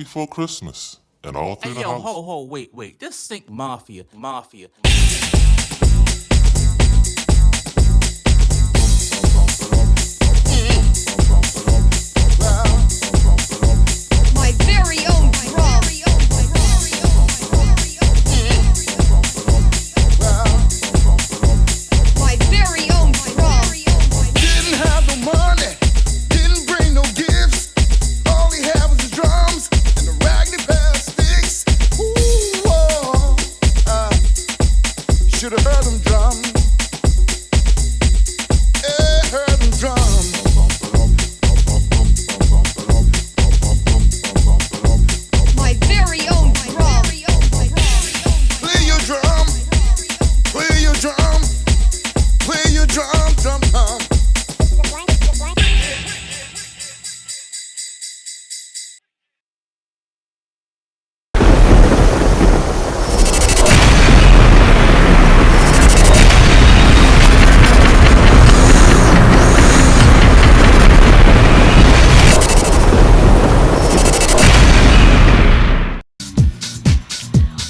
before Christmas. And all through the house. Wait. This Sync Mafia. My very own drum. My very own drum. Didn't have no money, didn't bring no gifts. All he had was his drums and a raggedy pair of sticks. Ooh, oh, should have heard him drum. Heard him drum. My very own drum. Play your drum, play your drum, play your drum, drum, drum.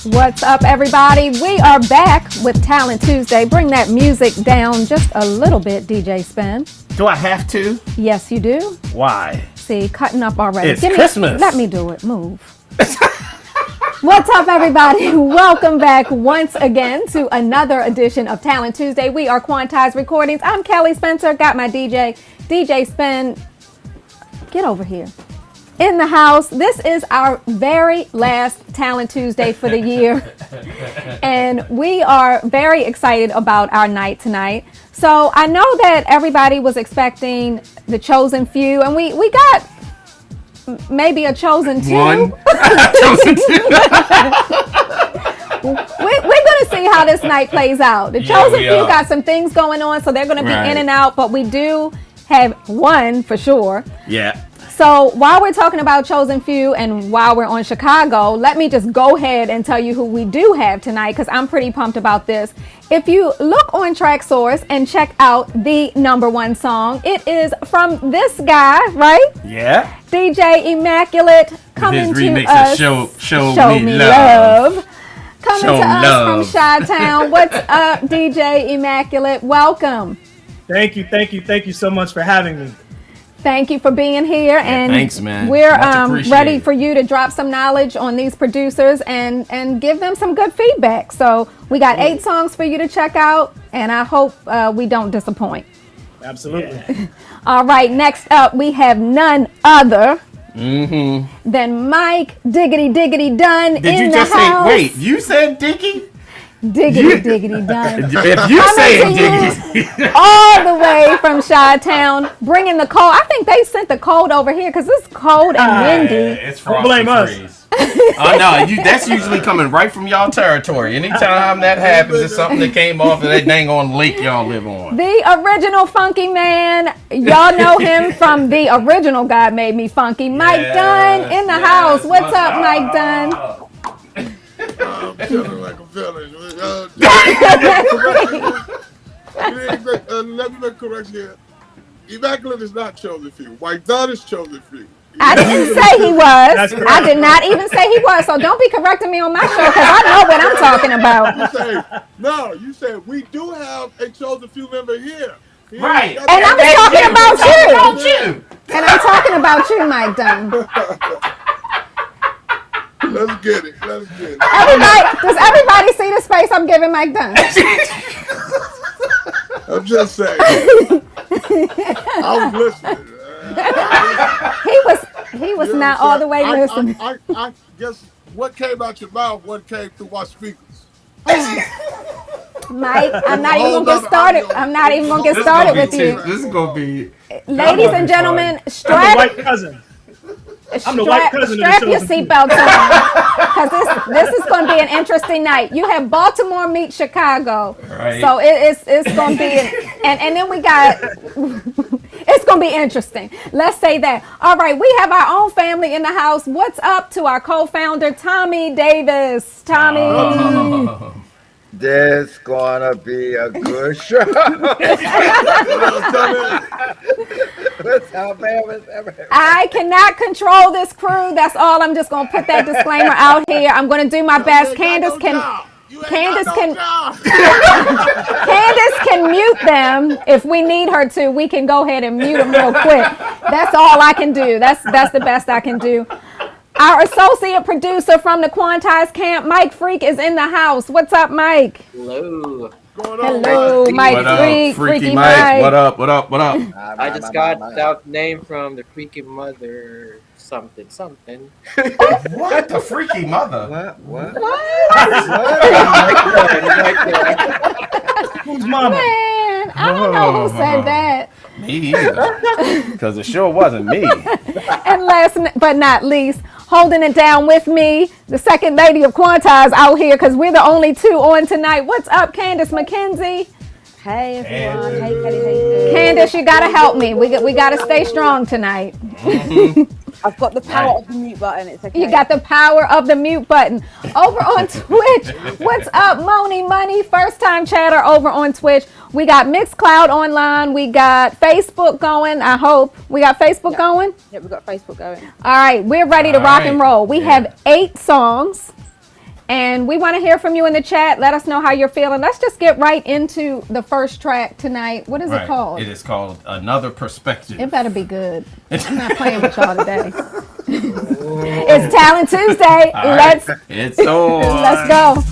What's up, everybody? We are back with Talent Tuesday. Bring that music down just a little bit, DJ Spen. Do I have to? Yes, you do. Why? See, cutting up already. It's Christmas. Let me do it. Move. What's up, everybody? Welcome back once again to another edition of Talent Tuesday. We are Quantize Recordings. I'm Kelly Spencer. Got my DJ Spen. Get over here. In the house. This is our very last Talent Tuesday for the year. And we are very excited about our night tonight. So I know that everybody was expecting the chosen few, and we got maybe a chosen two. One. Chosen two. We're going to see how this night plays out. The chosen few got some things going on, so they're going to be in and out, but we do have one for sure. Yeah. So while we're talking about chosen few and while we're on Chicago, let me just go ahead and tell you who we do have tonight, because I'm pretty pumped about this. If you look on TrackSource and check out the #1 song, it is from this guy, right? Yeah. DJ Immaculate coming His to remix us. of Show Me Love. Coming Show to us love. from Chi-Town. What's up, DJ Immaculate? Welcome. Thank you so much for having me. Thank you for being here, and thanks, man. We're Much appreciated. ready for you to drop some knowledge on these producers and give them some good feedback. So we got 8 songs for you to check out, and I hope we don't disappoint. Absolutely. Yeah. All right, next up we have none other than Mike Diggity Dunn Did in you the just house. say, wait, you said Dicky? Diggity Dunn. If you say Coming to Dicky. all the way from Chi-Town, bringing the cold. I think they sent the cold over here because it's cold and windy. It's Don't blame us. Oh no, that's usually coming right from y'all territory. Anytime that happens, it's something that came off of that dang on lake y'all live on. The original funky man. Y'all know him from the original God Made Me Funky. Mike Dunn in the house. What's up, Mike Dunn? I'm feeling like I'm feeling. Let me make a correction here. Immaculate is not chosen few. White Dunn is chosen few. I didn't say he was. I did not even say he was. So don't be correcting me on my show, because I know what I'm talking about. You said we do have a chosen few member here. Right. And I'm talking about you. And I'm talking about you, Mike Dunn. Let's get it. Does everybody see the space I'm giving Mike Dunn? I'm just saying. I was listening. He was not all the way listening. I guess what came out your mouth, what came through my speakers. Mike, I'm not even gonna get started. I'm not even gonna get started with you. This is gonna be. Ladies and gentlemen, I'm the white cousin. I'm the white cousin. Strap your seatbelts on, because this is going to be an interesting night. You have Baltimore meet Chicago, right. So it's going to be, and then we got, it's going to be interesting. Let's say that. All right, we have our own family in the house. What's up to our co-founder Tommy Davis? Tommy. This gonna be a good show. I cannot control this crew. That's all. I'm just gonna put that disclaimer out here. I'm gonna do my best. Candace can mute them if we need her to. We can go ahead and mute them real quick. That's all I can do. That's the best I can do. Our associate producer from the Quantize camp, Mike Freak, is in the house. What's up, Mike? Hello. Hello, Mike What Freak. up, Freaky Mike. Mike? What up? What up? What up? I just got that name from the Freaky Mother something. What? The Freaky Mother? What? Who's mama? Man, I don't know who said that. Me either. Because it sure wasn't me. And last but not least, holding it down with me, the second lady of Quantize out here, because we're the only two on tonight. What's up, Candace McKenzie? Hey everyone. Hey Kelly. How you doing? Candace, you gotta help me. We got to stay strong tonight. I've got the power of the mute button. It's okay. You got the power of the mute button. Over on Twitch, what's up, Moni Money? First time chatter over on Twitch. We got Mixcloud online. We got Facebook going, I hope. We got Facebook going? Yeah, we got Facebook going. All right, we're ready to rock and roll. We have 8 songs. And we want to hear from you in the chat. Let us know how you're feeling. Let's just get right into the first track tonight. What is it called? It is called Another Perspective. It better be good. I'm not playing with y'all today. It's Talent Tuesday. It's on. Let's go.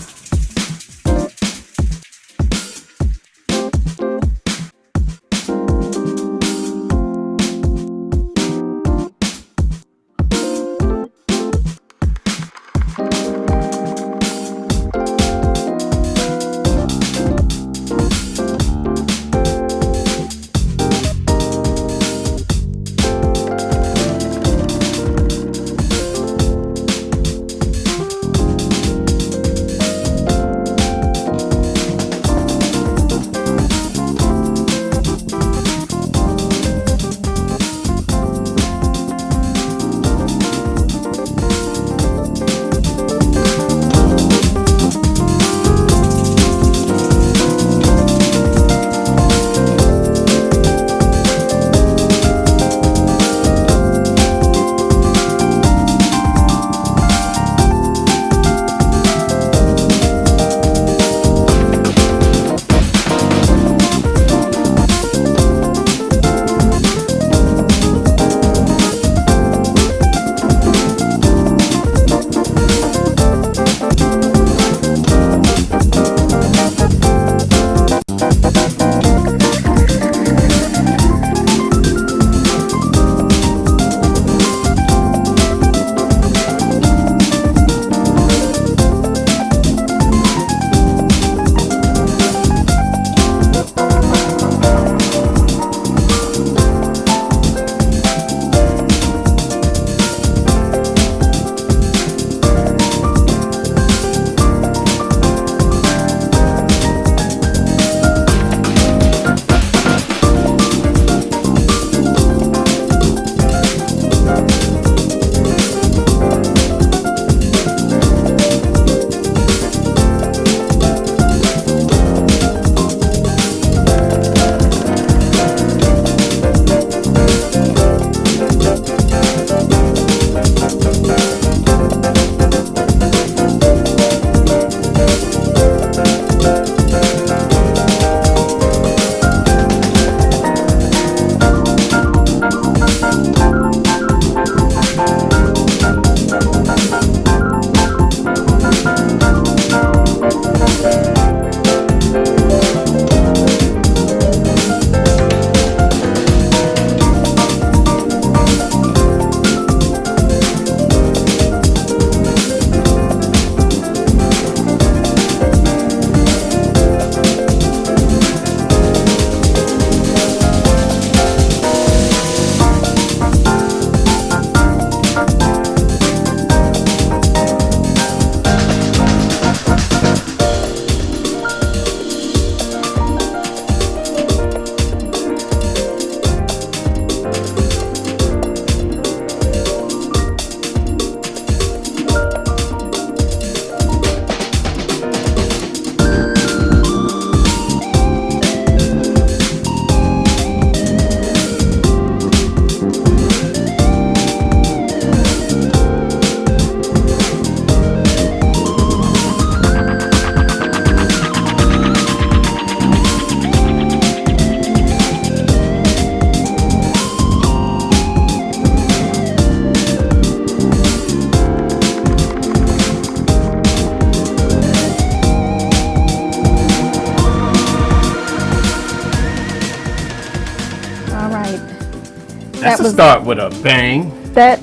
That's a start with a bang. That's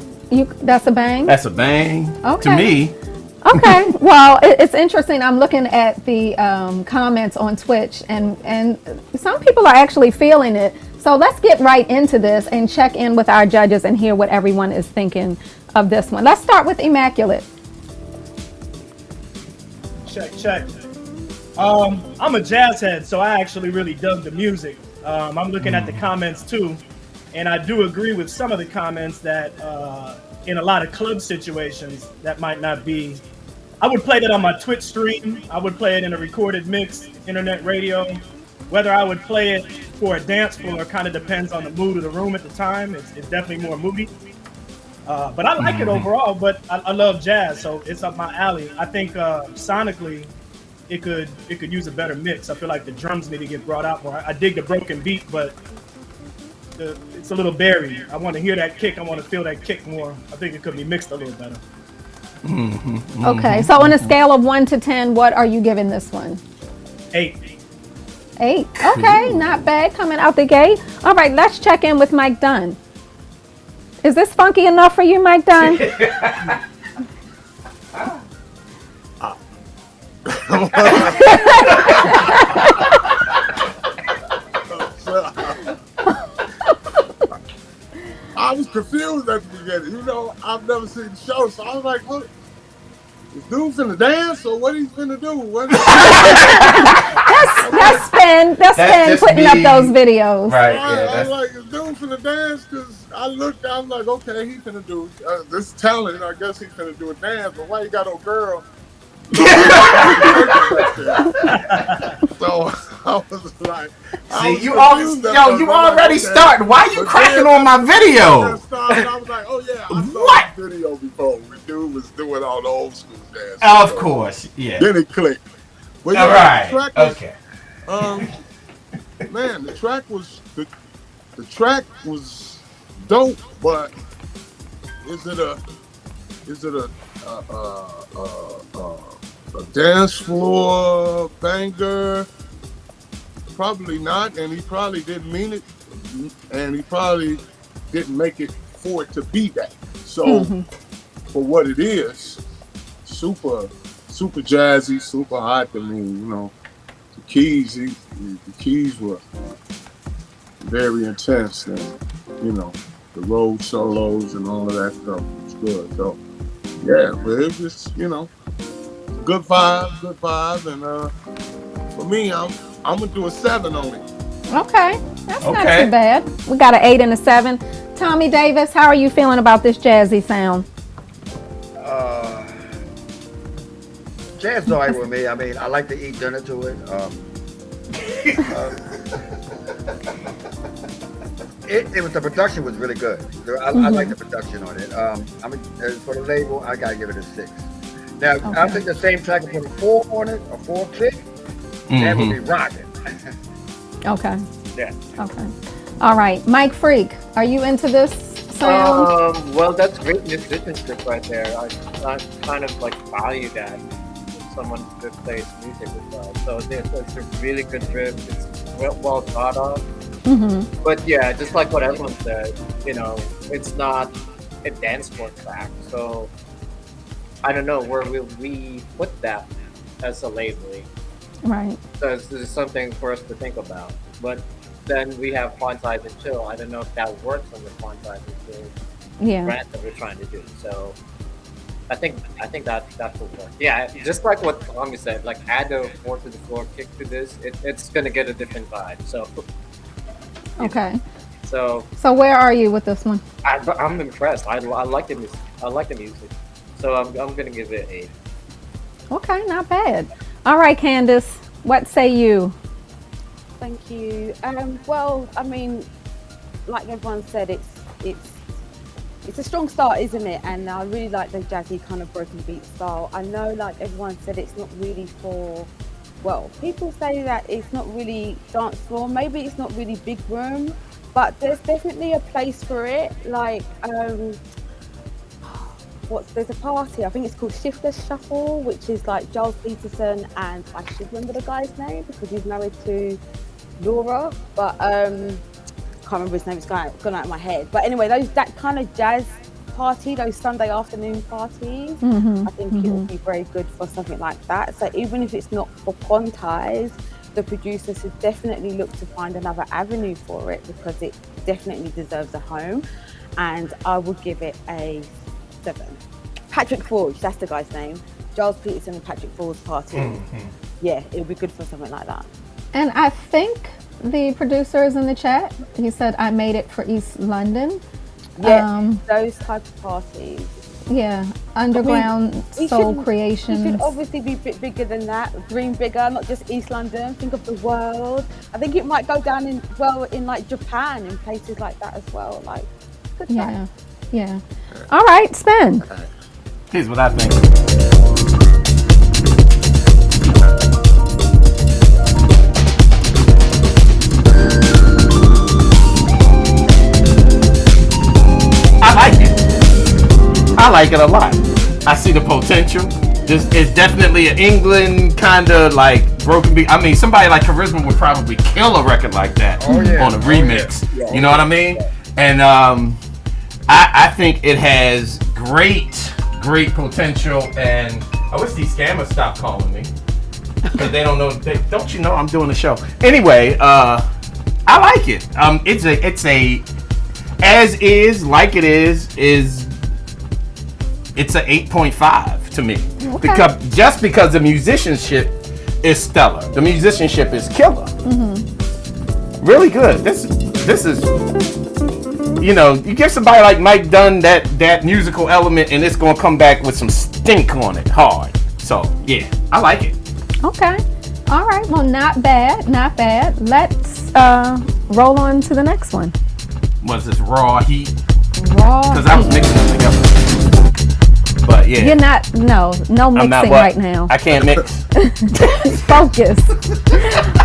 a bang? That's a bang. Okay. To me. Okay. Well, it's interesting. I'm looking at the comments on Twitch, and some people are actually feeling it. So let's get right into this and check in with our judges and hear what everyone is thinking of this one. Let's start with Immaculate. Check. I'm a jazz head, so I actually really dug the music. I'm looking at the comments too, and I do agree with some of the comments that in a lot of club situations that might not be. I would play that on my Twitch stream. I would play it in a recorded mix, internet radio. Whether I would play it for a dance floor kind of depends on the mood of the room at the time. It's definitely more moody. But I like it overall, but I love jazz, so it's up my alley. I think sonically, it could use a better mix. I feel like the drums need to get brought out more. I dig the broken beat, but it's a little buried. I want to hear that kick. I want to feel that kick more. I think it could be mixed a little better. Okay, so on a scale of 1 to 10, what are you giving this one? 8. 8. Okay, not bad coming out the gate. All right, let's check in with Mike Dunn. Is this funky enough for you, Mike Dunn? I was confused at the beginning. You know, I've never seen the show, so I was like, "What? Is dude finna dance, or what he's finna do?" That's Spen. That's Spen putting up those videos. Right. I was like, "Is dude finna dance?" Because I looked, I'm like, "Okay, he finna do this talent. I guess he finna do a dance, but why you got no girl?" So I was like, "See, you already started. Why are you cracking on my video?" I was like, "Oh yeah, I saw the video before. The dude was doing all the old school dance." Of course, yeah. Then it clicked. But all right. The track was, man, the track was dope, but is it a dance floor banger? Probably not, and he probably didn't mean it, and he probably didn't make it for it to be that. So, for what it is, super jazzy, super hot to me. You know, the keys were very intense, and you know, the road solos and all of that stuff was good. So, yeah, but it was, you know, good vibe, and for me, I'm gonna do a 7 on it. Okay, that's not too bad. We got an 8 and a 7. Tommy Davis, how are you feeling about this jazzy sound? Jazz is all right with me. I mean, I like to eat dinner to it. The production was really good. I like the production on it. I mean, for the label, I gotta give it a 6. Now, I think the same track and put a 4 on it, a 4 click, that would be rocking. Okay. Yeah. Okay. All right, Mike Freak, are you into this sound? Well, that's great musicianship right there. I kind of like value that someone that plays music with that. So it's a really good riff. It's well thought of. But yeah, just like what everyone said, you know, it's not a dance floor track. So I don't know, where will we put that as a labeling? Right. So this is something for us to think about. But then we have Quantize and Chill. I don't know if that works on the Quantize and Chill brand that we're trying to do. So I think that will work. Yeah, just like what Tommy said, like add a 4 to the floor kick to this, it's gonna get a different vibe. So okay. So where are you with this one? I'm impressed. I like the music. So I'm gonna give it an 8. Okay, not bad. All right, Candace, what say you? Thank you. Well, I mean, like everyone said, it's a strong start, isn't it? And I really like the jazzy kind of broken beat style. I know, like everyone said, it's not really for. Well, people say that it's not really dance floor. Maybe it's not really big room, but there's definitely a place for it. Like, there's a party, I think it's called Shiftless Shuffle, which is like Giles Peterson, and I should remember the guy's name because he's married to Laura, but can't remember his name. It's gone out of my head. But anyway, that kind of jazz party, those Sunday afternoon parties, I think it will be very good for something like that. So even if it's not for Quantize, the producers should definitely look to find another avenue for it, because it definitely deserves a home. And I would give it a 7. Patrick Forge, that's the guy's name. Giles Peterson and Patrick Forge party. Yeah, it would be good for something like that. And I think the producer is in the chat. He said, I made it for East London. Yeah, those type of parties. Yeah, underground soul creations. It should obviously be a bit bigger than that. Dream bigger, not just East London. Think of the world. I think it might go down in like Japan and places like that as well. Like, good time. Yeah. All right, Spen. Here's what I think. I like it a lot. I see the potential. This is definitely an England kind of like broken beat. I mean, somebody like Charisma would probably kill a record like that on a remix. You know what I mean? And I think it has great potential. And I wish these scammers stopped calling me, because they don't know. Don't you know I'm doing the show? Anyway, I like it. It's a as is, like it is it's a 8.5 to me. Okay. Because the musicianship is stellar. The musicianship is killer. Really good. This is, you know, you give somebody like Mike Dunn that musical element, and it's gonna come back with some stink on it hard. So yeah, I like it. Okay. All right. Well, not bad. Let's roll on to the next one. What's this, Raw Heat? Because I was mixing them together. But yeah. You're not, no mixing right now. I can't mix. Focus.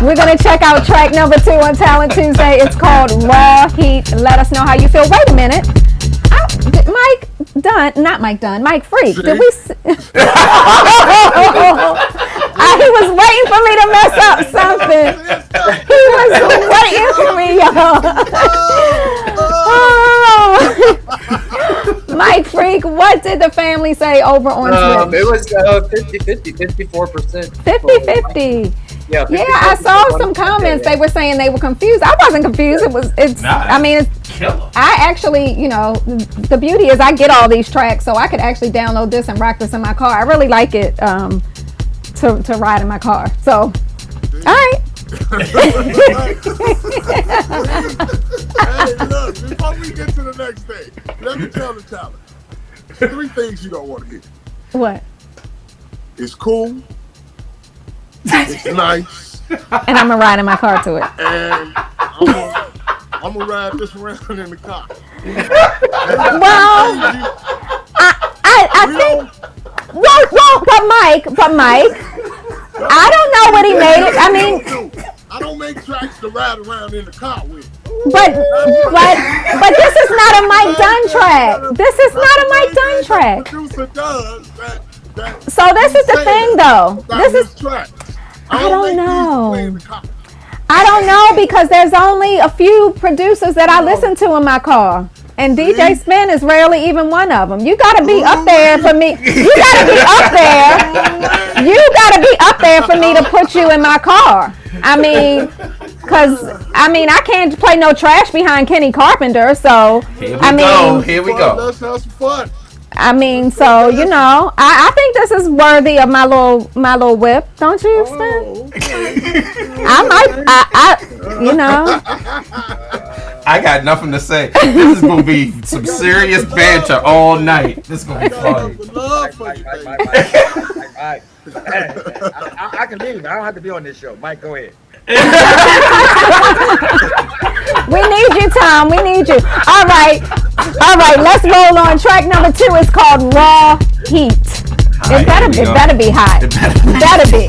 We're going to check out track number 2 on Talent Tuesday. It's called Raw Heat. Let us know how you feel. Wait a minute. Mike Freak. Did we? He was waiting for me to mess up something. He was waiting for me, y'all. Mike Freak, what did the family say over on Twitch? It was 50-50, 54%. 50-50. Yeah, I saw some comments. They were saying they were confused. I wasn't confused. It's killer. I actually, you know, the beauty is I get all these tracks, so I could actually download this and rock this in my car. I really like it to ride in my car. So, all right. Hey, look, before we get to the next thing, let me tell the talent. 3 things you don't want to hear. What? It's cool. It's nice. And I'm going to ride in my car to it. And I'm going to ride this around in the car. Well, I think... But Mike, I don't know what he made it. I mean... I don't make tracks to ride around in the car with. But this is not a Mike Dunn track. This is not a Mike Dunn track. Producer does that. So this is the thing, though. This is. I don't know. I don't know, because there's only a few producers that I listen to in my car. And DJ Spen is rarely even one of them. You gotta be up there for me. You gotta be up there. You gotta be up there for me to put you in my car. I mean, I can't play no trash behind Kenny Carpenter. So Here we go. Let's have some fun. I mean, so you know, I think this is worthy of my little whip, don't you, Spen? I you know. I got nothing to say. This is gonna be some serious banter all night. This is gonna be funny. I can leave. I don't have to be on this show. Mike, go ahead. We need you, Tom. We need you. All right. Let's roll on. Track number 2 is called Raw Heat. It better be hot. It better be.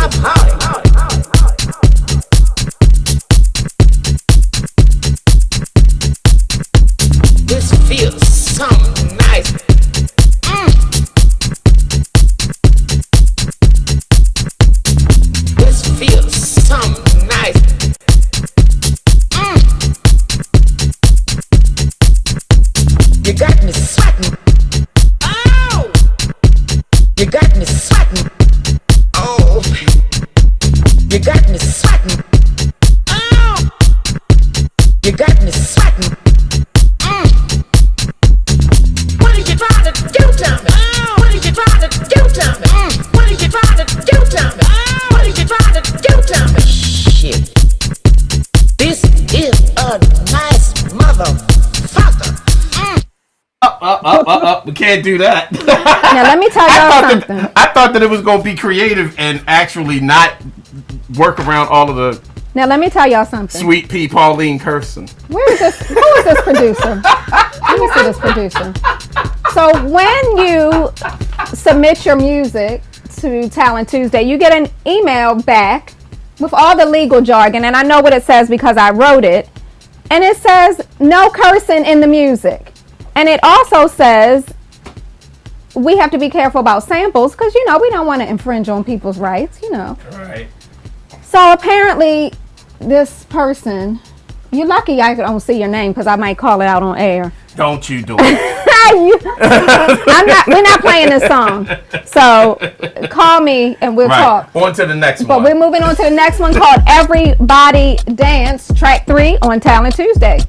Stop hollering. This feels so nice. This feels so nice. You got me sweating. Oh! You got me sweating. Oh! You got me sweating. Oh! You got me sweating. What are you trying to do to me? What are you trying to do to me? What are you trying to do to me? What are you trying to do to me? Shit. This is a nice motherfucker. We can't do that. Now let me tell y'all something. I thought that it was gonna be creative and actually not work around all of the Now let me tell y'all something. Sweet Pea Pauline Kirsten. Where is this? Who is this producer? Let me see this producer. So when you submit your music to Talent Tuesday, you get an email back with all the legal jargon, and I know what it says because I wrote it. And it says no cursing in the music. And it also says we have to be careful about samples because, you know, we don't want to infringe on people's rights, you know. Right. So apparently this person, you're lucky I don't see your name because I might call it out on air. Don't you do it. We're not playing this song. So call me and we'll talk. On to the next But one. we're moving on to the next one called Everybody Dance, track 3 on Talent Tuesday.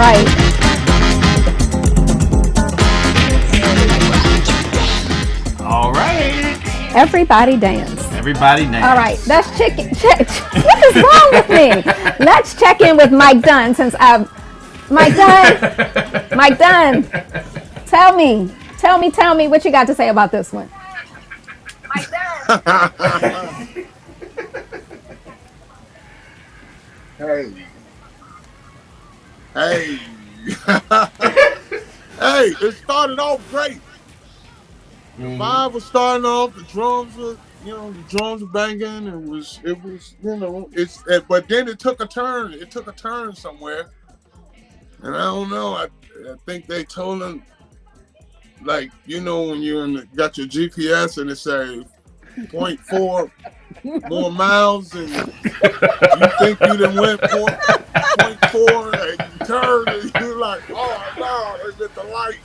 right. All right. Everybody dance. Everybody dance. All right, let's check. What is wrong with me? Let's check in with Mike Dunn since Mike Dunn. Tell me what you got to say about this one. Mike Dunn. Hey, hey, it started off great. The vibe was starting off. The drums were banging. It was, but then it took a turn. It took a turn somewhere, and I don't know. I think they told him, like, when you're got your GPS and it say 0.4 more miles, and you think you done went 0.4, and you turn, and you're like, oh no, they hit the light.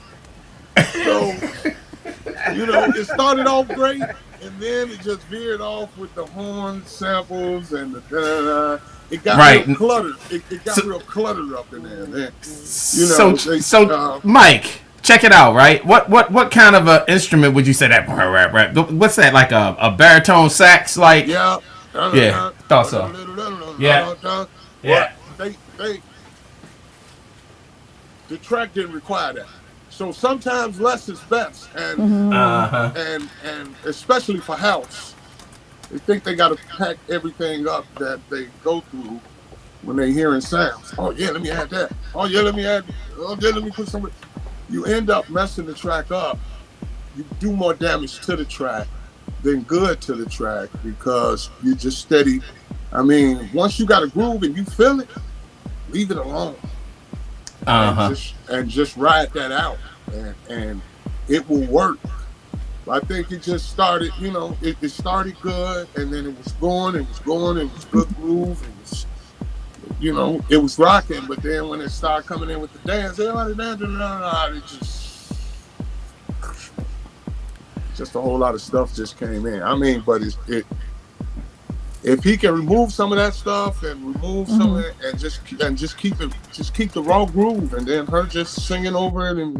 So, it started off great, and then it just veered off with the horn samples and the da-da-da. It got real cluttered. It got real cluttered up in there. Mike, check it out, right? What kind of an instrument would you say that? What's that, like a baritone sax? Like, yeah, thought so. Yeah. The track didn't require that. So sometimes less is best, and especially for house, they think they got to pack everything up that they go through when they hearing sounds. Oh yeah, let me add that. Oh yeah, let me add. Oh yeah, let me put some. You end up messing the track up. You do more damage to the track than good to the track because you're just steady. I mean, once you got a groove and you feel it, leave it alone. And just ride that out, and it will work. I think it just started, it started good, and then it was going, it was good groove, it was, it was rocking. But then when it started coming in with the dance, everybody dancing, it just a whole lot of stuff just came in. I mean, but if he can remove some of that stuff and remove some of it and just keep the raw groove, and then her just singing over it, and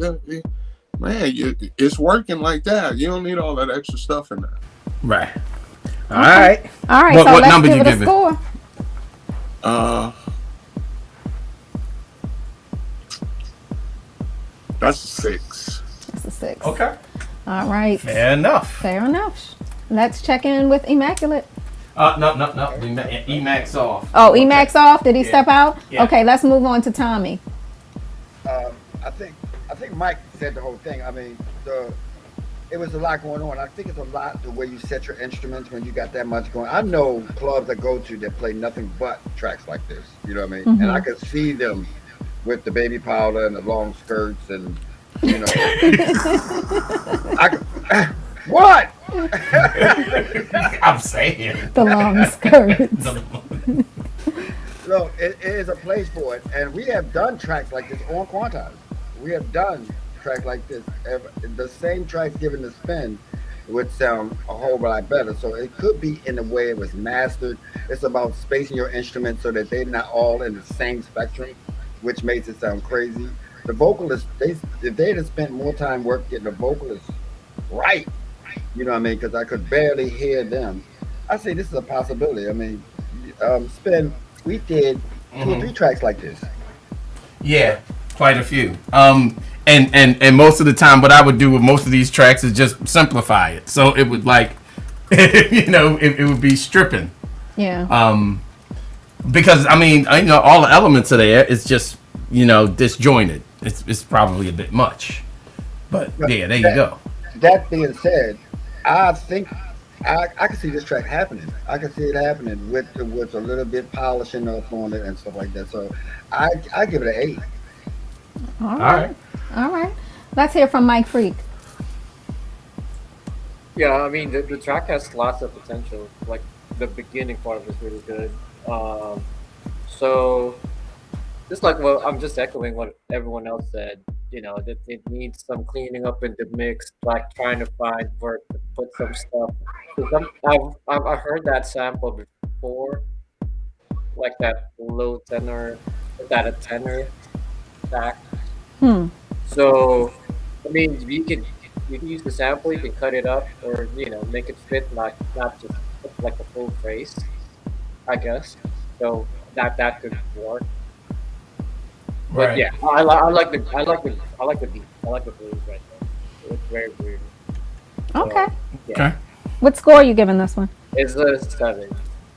man, it's working like that. You don't need all that extra stuff in there. Right. All right. So what let's number give you it a give it? score. That's a 6. That's a 6. Okay. All right. Fair enough. Let's check in with Immaculate. No. Emacs off. Oh, Emacs off? Did he step out? Yeah. Okay, let's move on to Tommy. I think Mike said the whole thing. I mean, it was a lot going on. I think it's a lot the way you set your instruments when you got that much going. I know clubs I go to that play nothing but tracks like this. You know what I mean? And I could see them with the baby powder and the long skirts and what? I'm saying the long skirts. No, it is a place for it, and we have done tracks like this on Quantize. We have done tracks like this. The same tracks given the spin would sound a whole lot better. So it could be in the way it was mastered. It's about spacing your instruments so that they're not all in the same spectrum, which makes it sound crazy. The vocalists, if they had spent more time work getting the vocalists right, you know what I mean? Because I could barely hear them. I say this is a possibility. I mean, Spen, we did 2 or 3 tracks like this. Yeah, quite a few. And most of the time, what I would do with most of these tracks is just simplify it. So it would it would be stripping. Yeah. Because I mean, all the elements are there. It's just disjointed. It's probably a bit much. But yeah, there you go. That being said, I think I can see this track happening. I can see it happening with a little bit polishing up on it and stuff like that. So I give it an 8. All right. Let's hear from Mike Freak. Yeah, I mean the track has lots of potential. Like the beginning part of it is really good. So just like I'm just echoing what everyone else said. That it needs some cleaning up in the mix, like trying to find where to put some stuff. I've heard that sample before, like that low tenor, that a tenor, back. So, I mean, you can use the sample, you can cut it up, or make it fit, not just like a full phrase, I guess. So that could work. But Right. yeah, I like the beat. I like the blues right there. It's very weird. Okay. Yeah. Okay. What score are you giving this one? It's a 7.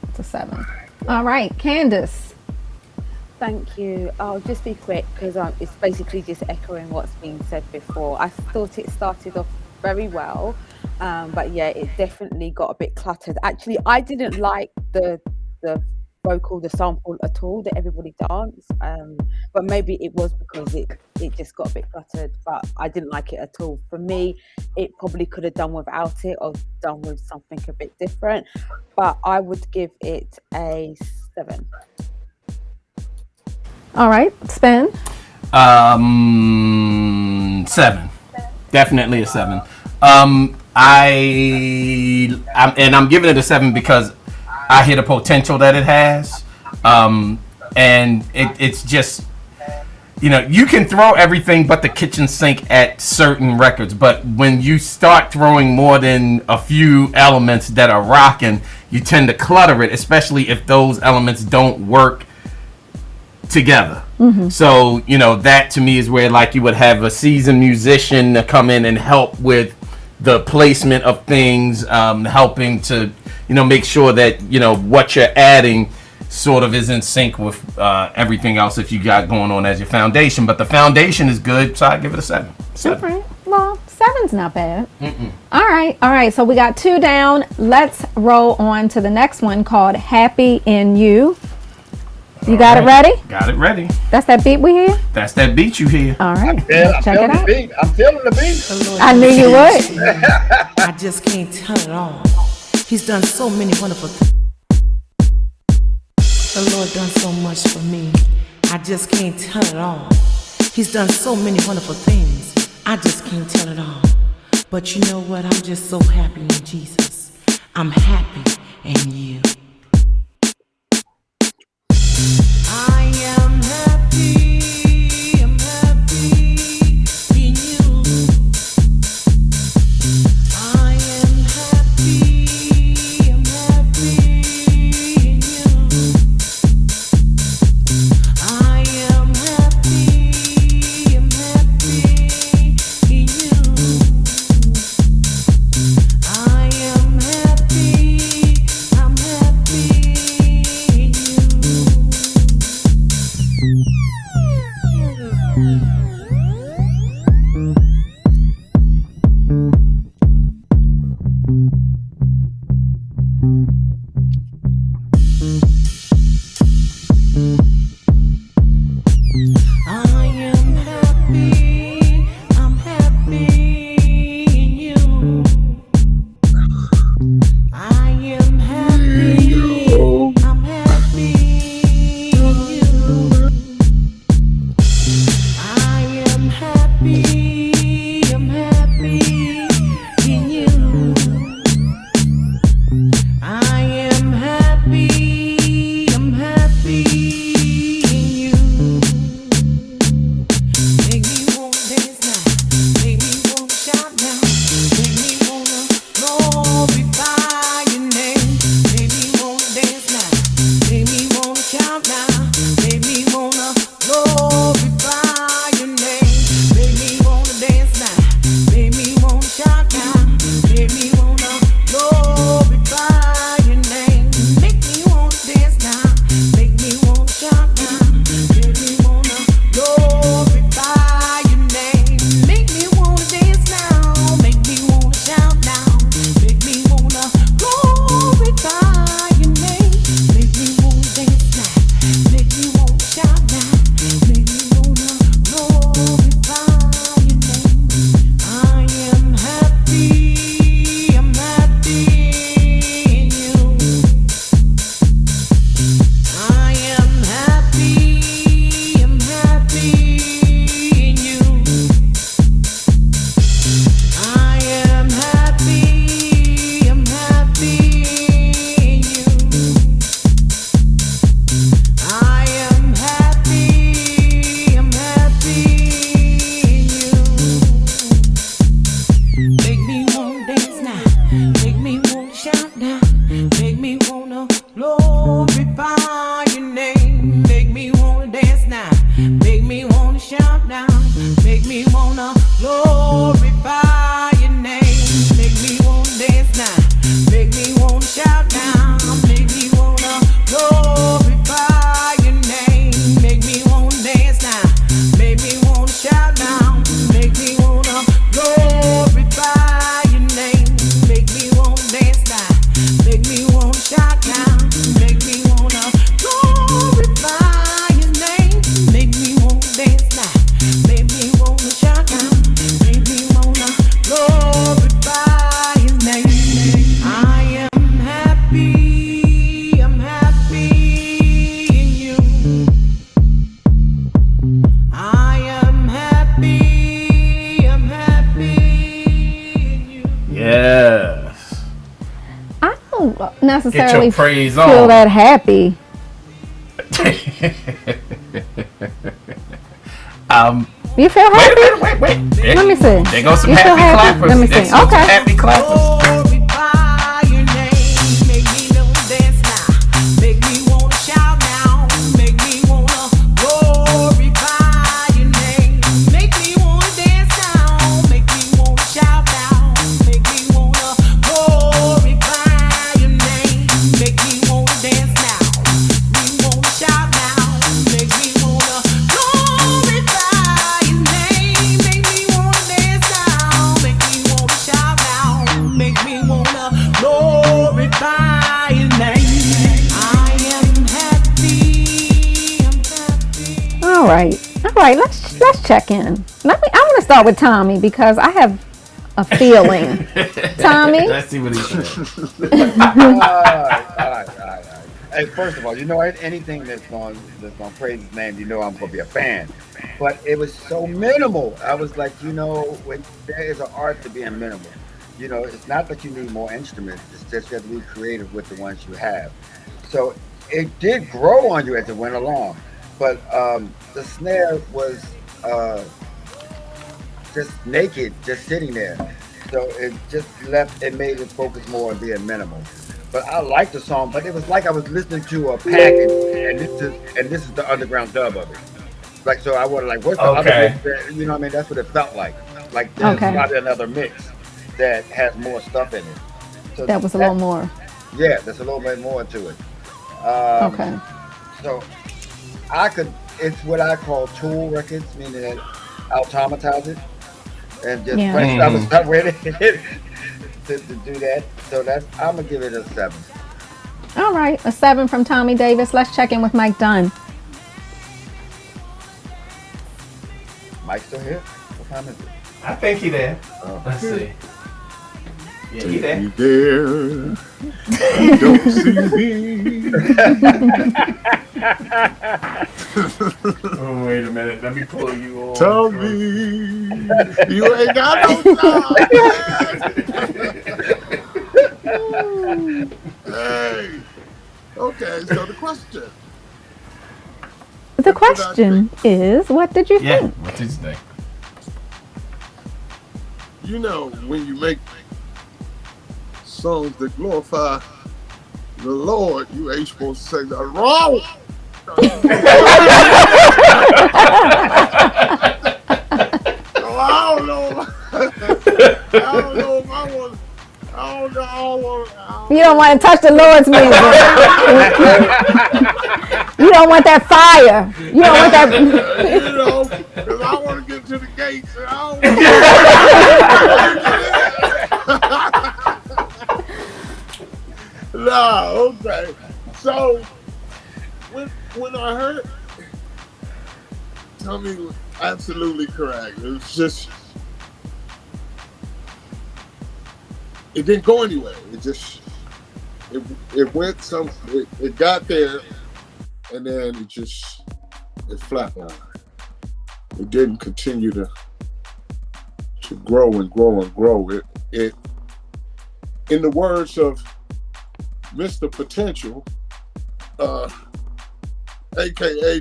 It's a 7. All right, Candace. Thank you. I'll just be quick because it's basically just echoing what's been said before. I thought it started off very well, but yeah, it definitely got a bit cluttered. Actually, I didn't like the vocal, the sample at all that everybody danced, but maybe it was because it just got a bit cluttered, but I didn't like it at all. For me, it probably could have done without it or done with something a bit different, but I would give it a 7. All right, Spen. 7. Definitely a 7. I'm giving it a 7 because I hear the potential that it has, and it's just, you can throw everything but the kitchen sink at certain records, but when you start throwing more than a few elements that are rocking, you tend to clutter it, especially if those elements don't work together. So that to me is where like you would have a seasoned musician to come in and help with the placement of things, helping to make sure that what you're adding sort of is in sync with everything else that you got going on as your foundation. But the foundation is good, so I give it a 7. All right. Well, 7's not bad. All right. So we got 2 down. Let's roll on to the next one called Happy in You. You got it ready? Got it ready. That's that beat we hear? That's that beat you hear. All right. I'm Check it out. I'm feeling the beat. I knew you would. I just can't tell it all. He's done so many wonderful things. The Lord done so much for me. I just can't tell it all. He's done so many wonderful things. I just can't tell it all. But you know what? I'm just so happy in Jesus. I'm happy in you. I am happy. I'm happy in you. I am happy. I'm happy in you. I am happy. I'm happy in you. I am happy. I'm happy in you. make me wanna glorify your name. Make me wanna dance now, make me wanna shout now, make me wanna glorify your name. Make me wanna dance now, make me wanna shout now, make me wanna glorify your name. Make me wanna dance now, make me wanna shout now, make me wanna glorify your name. Make me wanna dance now, make me wanna shout now, make me wanna glorify your name. I am happy, I'm happy in you. I am happy, I'm happy in you. Yes. I don't necessarily praise feel on. that happy. You feel happy? Wait. Let me see. There goes some You feel happy happy? clappers. Let me There's see. some Okay. happy clappers. Glorify your name. Make me wanna dance now. Make me wanna shout now. Make me wanna glorify your name. Make me wanna dance now. Make me wanna shout now. Make me wanna glorify your name. Make me wanna dance now. Me wanna shout now. Make me wanna glorify your name. Make me wanna dance now. Make me wanna shout now. Make me wanna glorify your name. I am happy. I'm happy. All right. Let's check in. I want to start with Tommy because I have a feeling. Tommy. Let's see what he said. All right. Hey, first of all, you know anything that's gonna praise his name, you know I'm gonna be a fan. But it was so minimal. I was like, when there is an art to being minimal. It's not that you need more instruments. It's just you have to be creative with the ones you have. So it did grow on you as it went along, but the snare was just naked, just sitting there. So it made it focus more on being minimal. But I liked the song, but it was like I was listening to a package, and this is the underground dub of it. Like, so I was like, what's the other mix? You know what I mean? That's what it felt like. Like there's probably another mix that has more stuff in it. So That was a little more. Yeah, there's a little bit more to it. Okay. So it's what I call tool records, meaning that I'll automatize it and just press stuff with it to do that. So I'm gonna give it a 7. All right. A 7 from Tommy Davis. Let's check in with Mike Dunn. Mike still here? What time is it? I think he there. Let's see. Yeah, he there. You there? You don't see me. Oh, wait a minute. Let me pull you on. Tell me you ain't got no time. Hey. Okay, so the question. The question is, what did you think? What did you think? When you make songs that glorify the Lord, you ain't supposed to say nothing wrong. I don't know if I want. You don't want to touch the Lord's music. You don't want that fire. You don't want that. Because I want to get to the gates and I don't want okay. So when I heard, Tommy was absolutely correct. It was just, it didn't go anywhere. It just, it went it got there, and then it flatlined. It didn't continue to grow and grow and grow. It in the words of Mr. Potential, aka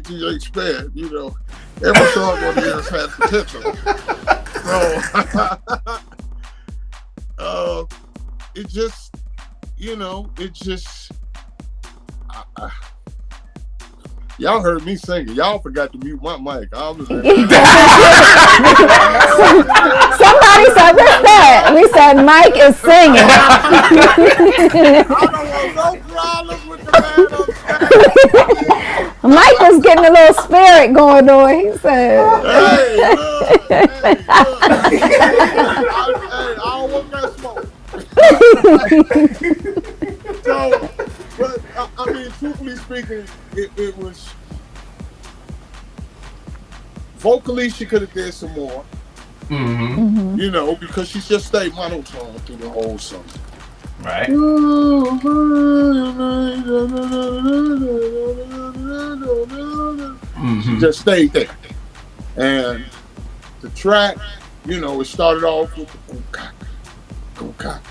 DJ Spen, every song on here has potential. So it just, Y'all heard me singing. Y'all forgot to mute my mic. I was like, Somebody said, what's that? We said Mike is singing. I don't want no problems with the man on stage. Mike was getting a little spirit going on. He said, Hey, look. I don't want that smoke. So, but I mean, truthfully speaking, it was vocally she could have did some more. You know, because she just stayed monotone through the whole song. Right. She just stayed there. And the track, you know, it started off with the go-cock, go-cock,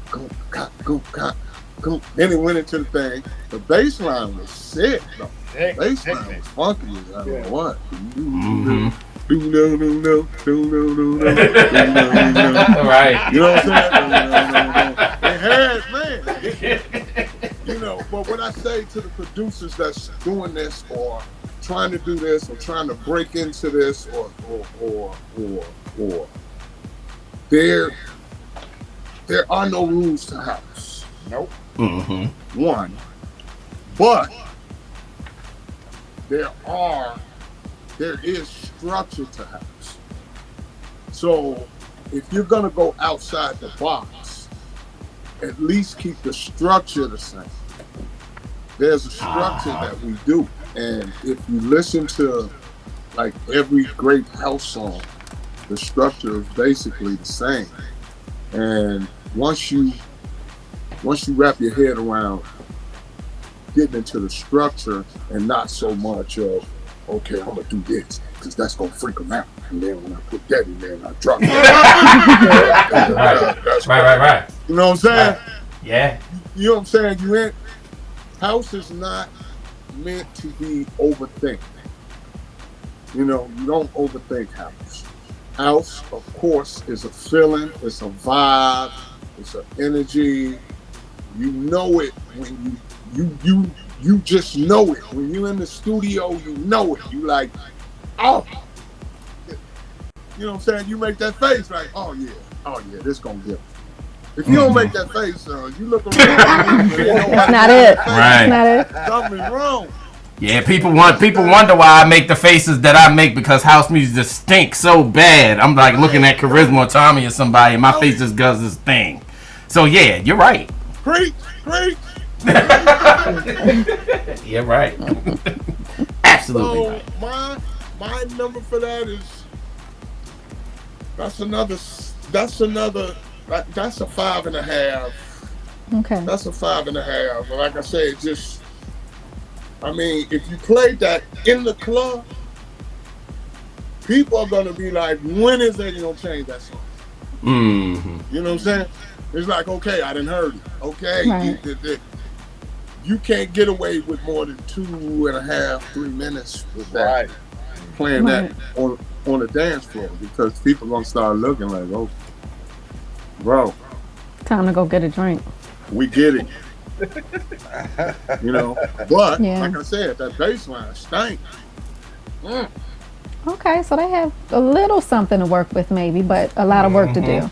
go-cock, go-cock, go. Then it went into the thing. The bass line was sick, though. The bass line was funky as I don't know what. Right. You know what I'm saying? It had, man. You know, but what I say to the producers that's doing this or trying to do this or trying to break into this or there are no rules to house. Nope. One. But there is structure to house. So if you're gonna go outside the box, at least keep the structure the same. There's a structure that we do. And if you listen to like every great house song, the structure is basically the same. And once you wrap your head around getting into the structure and not so much of, okay, I'm gonna do this because that's gonna freak them out. And then when I put that in there and I drop it. Right. You know what I'm saying? Yeah. You know what I'm saying? House is not meant to be overthinked. You know, you don't overthink house. House, of course, is a feeling, it's a vibe, it's an energy. You know it when you just know it. When you're in the studio, you know it. You like, oh, you know what I'm saying? You make that face like, oh yeah, this gonna get it. If you don't make that face, you look around. That's not it. Right. Not it. Something's wrong. Yeah, people wonder why I make the faces that I make because house music just stinks so bad. I'm like looking at Charisma or Tommy or somebody, and my face just does this thing. So yeah, you're right. Preach. You're right. Absolutely So right. my number for that is that's a 5.5. Okay. That's a 5.5. But like I said, I mean, if you play that in the club, people are gonna be like, when is they gonna change that song? You know what I'm saying? It's like, okay, I done heard it. Okay, Right. you can't get away with more than 2.5, 3 minutes with that. Playing that on the dance floor because people gonna start looking like, oh, bro, Time to go get a drink. we get it. You know, but Yeah. like I said, that bass line stank. Okay, so they have a little something to work with maybe, but a lot of work to do.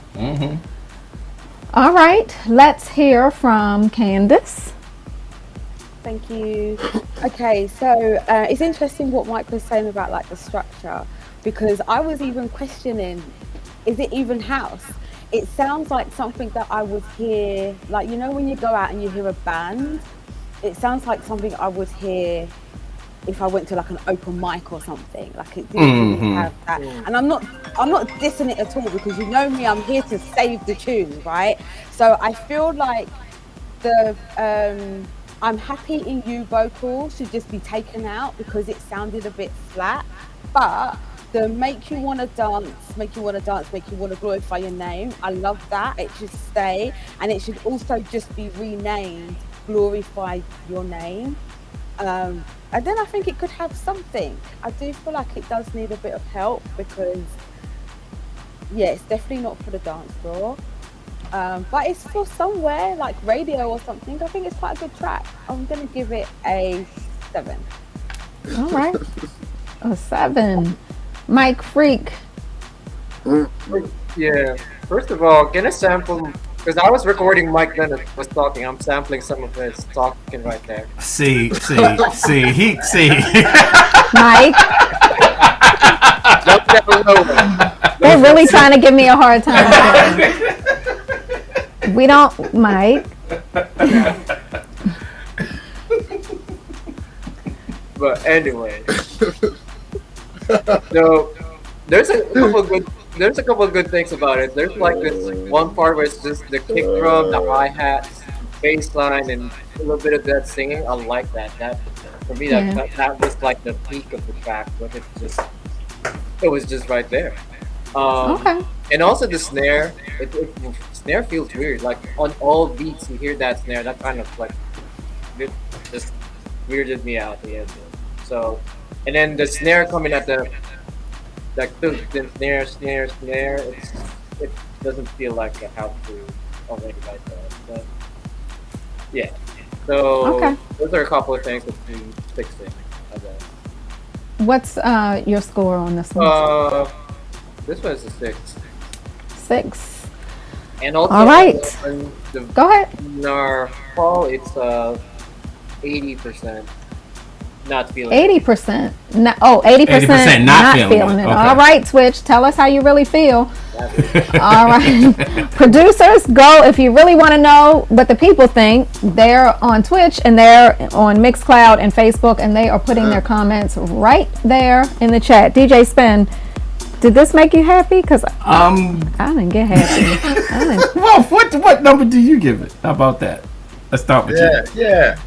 All right, let's hear from Candace. Thank you. Okay, so it's interesting what Mike was saying about like the structure, because I was even questioning, is it even house? It sounds like something that I would hear, like, you know, when you go out and you hear a band, it sounds like something I would hear if I went to like an open mic or something. Like it didn't really have that. And I'm not dissing it at all because you know me, I'm here to save the tune, right? So I feel like the I'm happy in you vocals should just be taken out because it sounded a bit flat. But the make you want to dance, make you want to glorify your name, I love that. It should stay, and it should also just be renamed Glorify Your Name. And then I think it could have something. I do feel like it does need a bit of help because, yeah, it's definitely not for the dance floor. But it's for somewhere like radio or something. I think it's quite a good track. I'm going to give it a 7. All right. A 7. Mike Freak. Yeah. See. Can I sample? Because I was recording Mike Bennett was talking. I'm sampling some of his talking right there. See. Mike. They're really trying to give me a hard time. We don't, Mike. But anyway, so there's a couple of good things about it. There's like this one part where it's just the kick drum, the hi-hats, bass line, and a little bit of that singing. I like that. That for me, that was like the peak of the track. But it was just right there. Okay. And also the snare. Snare feels weird. Like on all beats, you hear that snare. That kind of like it just weirded me out. The end. So, and then the snare coming at the snare. It doesn't feel like a how-to already like that. But yeah. So those are a couple of things that we fixing. What's your score on this one? This one's a 6. 6. And also, all right. Go ahead. In our fall, it's 80%. Not feeling 80%. 80% not feeling it. Okay. All right, Twitch. Tell us how you really feel. All right. Producers, go if you really want to know what the people think. They're on Twitch and they're on Mixcloud and Facebook, and they are putting their comments right there in the chat. DJ Spen, did this make you happy? Because I didn't get happy. Well, what number do you give it? How about that? Let's start with you. Yeah.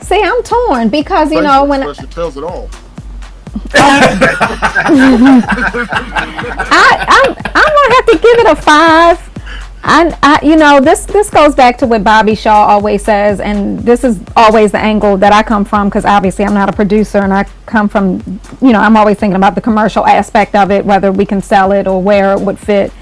See, I'm torn because you know when it tells it all. I'm gonna have to give it a 5. I you know, this goes back to what Bobby Shaw always says, and this is always the angle that I come from, because obviously I'm not a producer and I come from, you know, I'm always thinking about the commercial aspect of it, whether we can sell it or where it would fit.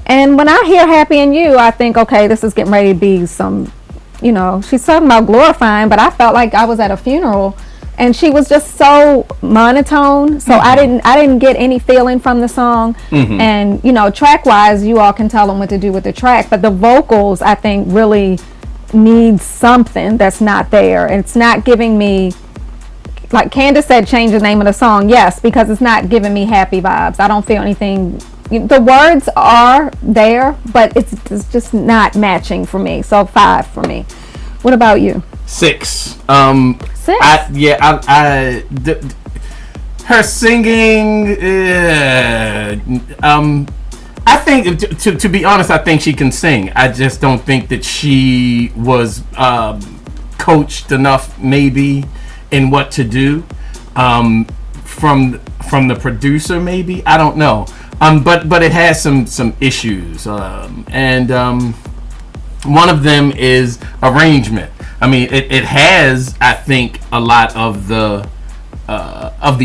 And when I hear Happy and You, I think, okay, this is getting ready to be some, you know, she's talking about glorifying, but I felt like I was at a funeral and she was just so monotone. So I didn't get any feeling from the song. And, you know, track wise, you all can tell them what to do with the track, but the vocals, I think, really need something that's not there. And it's not giving me, like Candace said, change the name of the song. Yes, because it's not giving me happy vibes. I don't feel anything. The words are there, but it's just not matching for me. So 5 for me. What about you? 6. 6? Her singing. I think, to be honest, I think she can sing. I just don't think that she was coached enough, maybe, in what to do from the producer. Maybe, I don't know. But it has some issues, and one of them is arrangement. I mean, it has, I think, a lot of the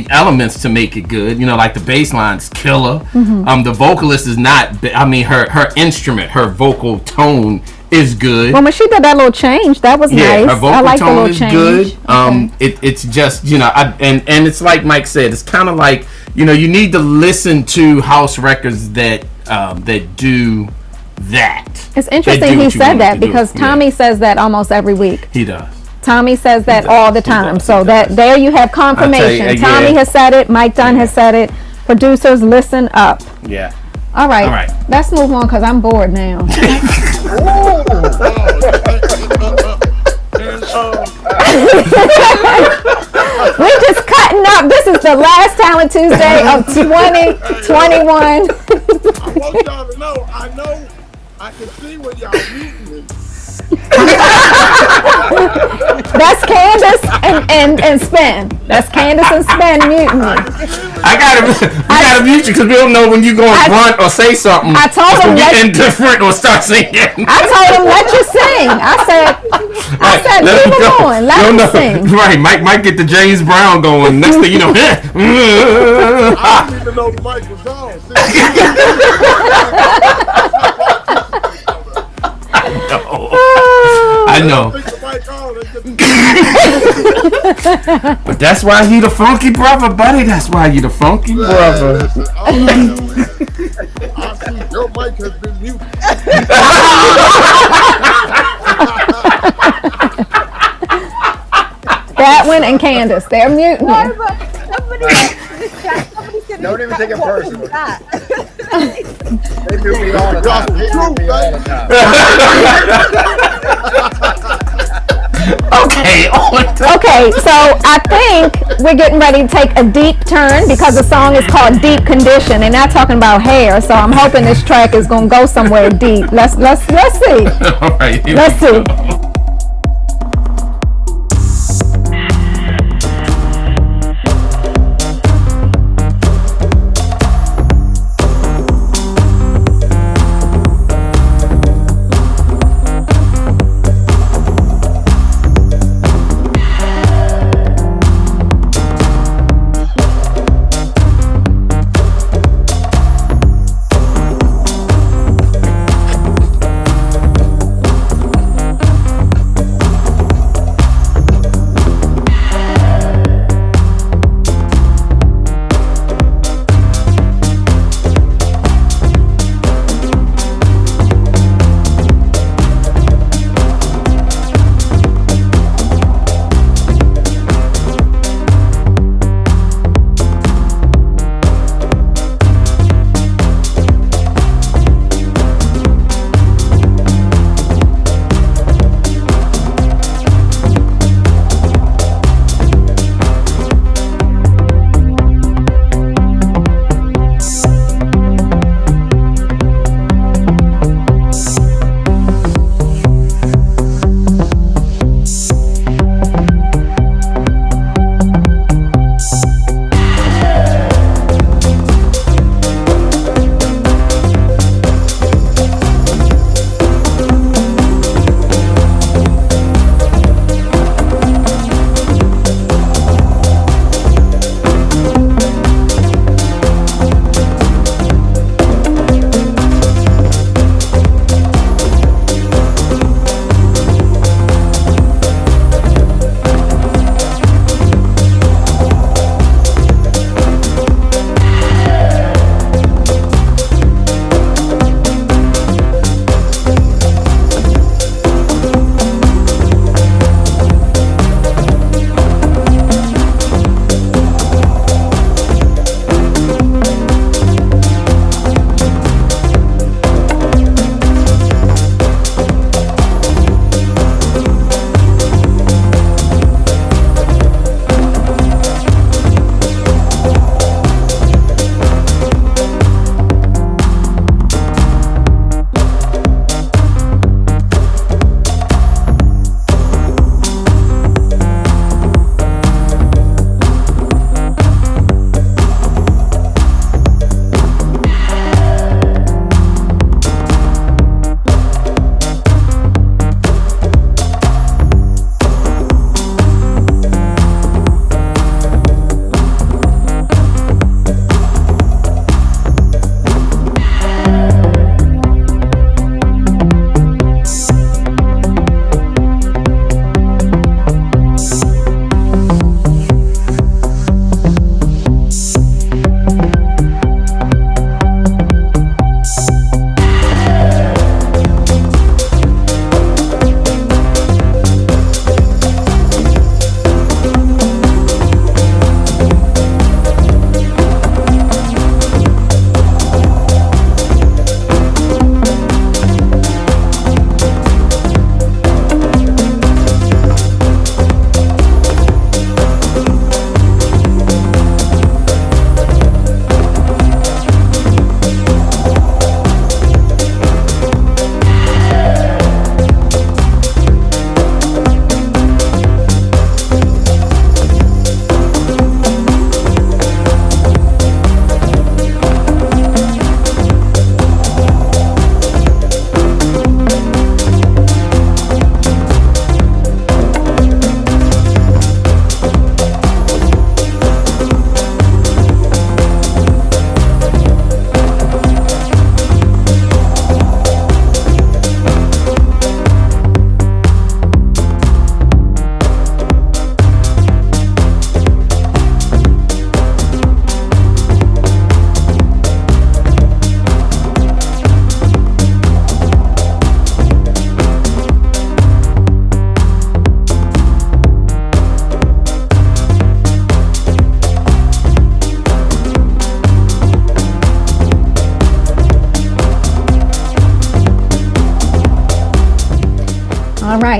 elements to make it good. You know, like the bass line's killer. The vocalist is not. I mean, her instrument, her vocal tone is good. Well, when she did that little change, that was nice. Her vocal I like tone the little is change. good. Okay. It's just, you know, and it's like Mike said, it's kind of like, you know, you need to listen to house records that do that. It's interesting he said that because Tommy says that almost every week. He does. Tommy says that all the time. So that there you have confirmation. Tommy has said it. Mike Dunn has said it. Producers, listen up. Yeah. All right. Let's move on because I'm bored now. We're just cutting up. This is the last Talent Tuesday of 2021. I want y'all to know, I can see when y'all muting me. That's Candace and Spen. That's Candace and Spen muting me. I gotta mute you because we don't know when you gonna grunt or say something. I told him get indifferent or start singing. I told him let you sing. I said keep it going. Let him sing. Right, Mike get the James Brown going. Next thing you know, I didn't even know the mic was on. I know. I think the mic on. But that's why you the funky brother, buddy. That's why you the funky brother. I see your mic has been muted. That one and Candace, they're muting No, you. but somebody said Don't even take it what was personal. that? They do me all the time. They do me all the time. Okay, so I think we're getting ready to take a deep turn because the song is called Deep Condition and not talking about hair. So I'm hoping this track is gonna go somewhere deep. Let's see. All right, Let's see.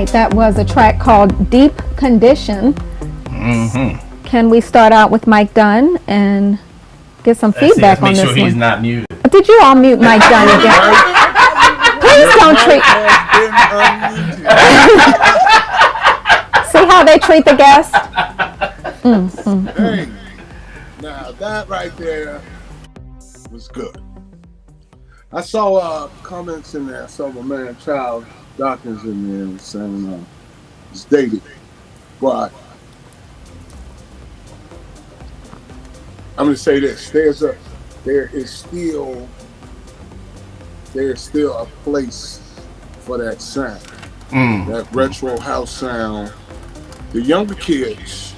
right, that was a track called Deep Condition. Mm-hmm. Can we start out with Mike Dunn and get some feedback on this one? Make sure he's not muted. Did you all mute Mike Dunn again? Please don't treat. See how they treat the guests? Hey, now that right there was good. I saw comments in there. I saw my man Charles Dawkins in there saying it's dated, but I'm gonna say this: there is still a place for that sound, that retro house sound. The younger kids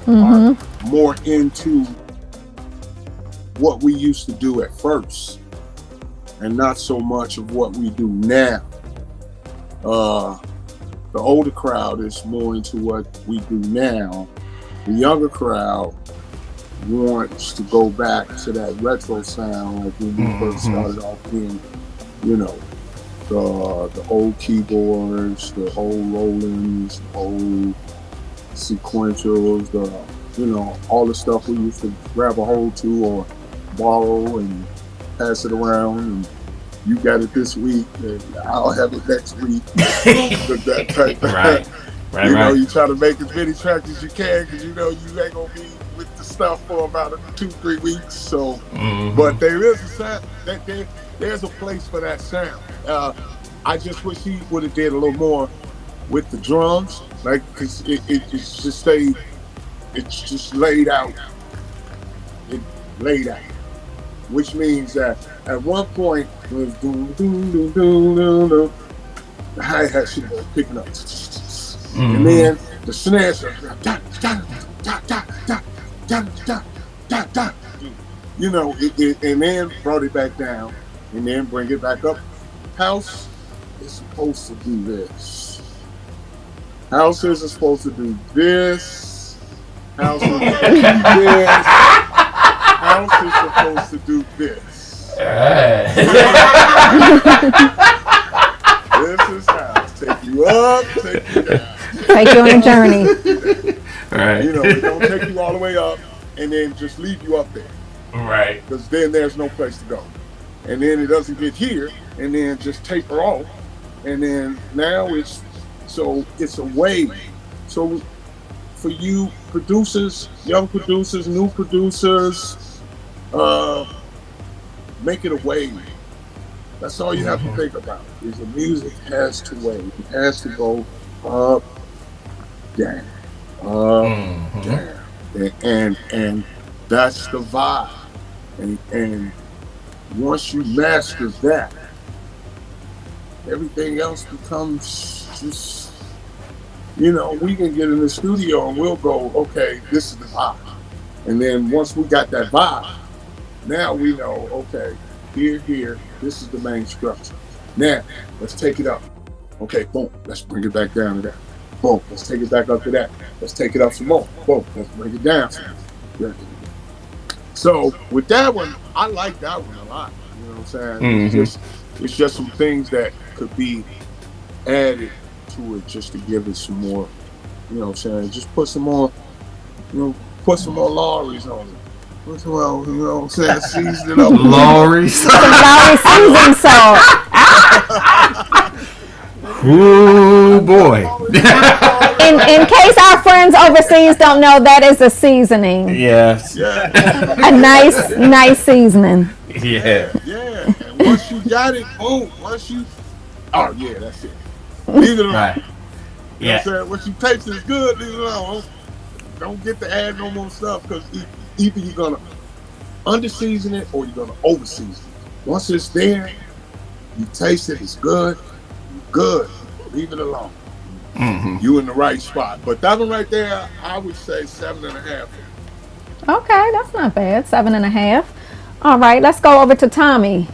are more into what we used to do at first, and not so much of what we do now. The older crowd is more into what we do now. The younger crowd wants to go back to that retro sound like when we first started off being, you know, the old keyboards, the old roll-ins, the old sequentials, all the stuff we used to grab a hold to or borrow and pass it around, and you got it this week and I'll have it next week. That type of, right. You try to make as many tracks as you can because you know you ain't gonna be with the stuff for about 2-3 weeks. So, but there is a sound there's a place for that sound. I just wish he would have did a little more with the drums, like, because it's just laid out. It laid out, which means that at one point it was doom doom doom doom doom doom. The hi-hat should have been picking up, and then the snares are da da da da da da da da da. You know, and then brought it back down, and then bring it back up. House is supposed to do this. Houses are supposed to do this. Houses are supposed to do this. House is supposed to do this. This is house. Take you up, take you down. Take you on a journey. Right. You know, it don't take you all the way up and then just leave you up there. Right. Because then there's no place to go. And then it doesn't get here and then just taper off. And then now it's a wave. So for you producers, young producers, new producers, make it a wave. That's all you have to think about. Is the music has to wave. It has to go up, down, up, down, and that's the vibe. And once you master that, everything else becomes just, you know, we can get in the studio and we'll go, okay, this is the vibe. And then once we got that vibe, now we know, okay, here, this is the main structure. Now, let's take it up. Okay, boom, let's bring it back down to that. Boom, let's take it back up to that. Let's take it up some more. Boom, let's bring it down some more. So with that one, I like that one a lot. You know what I'm saying? It's just some things that could be added to it just to give it some more, you know what I'm saying? Just put some more, put some more Lawry's on it. Put some more, you know what I'm saying? Season it up. Lawry's. Some Lawry season salt. Ooh, boy. In case our friends overseas don't know, that is a seasoning. Yes. Yeah. A nice seasoning. Yeah. Yeah. And once you got it, boom. Oh yeah, that's it. Leave it alone. Right. You know Yeah. what I'm saying? What you taste is good, leave it alone. Don't get to add no more stuff because either you're gonna under-season it or you're gonna over-season it. Once it's there, you taste it, it's good, good. Leave it alone. You in the right spot. But that one right there, I would say 7.5. Okay, that's not bad. 7.5. All right, let's go over to Tommy.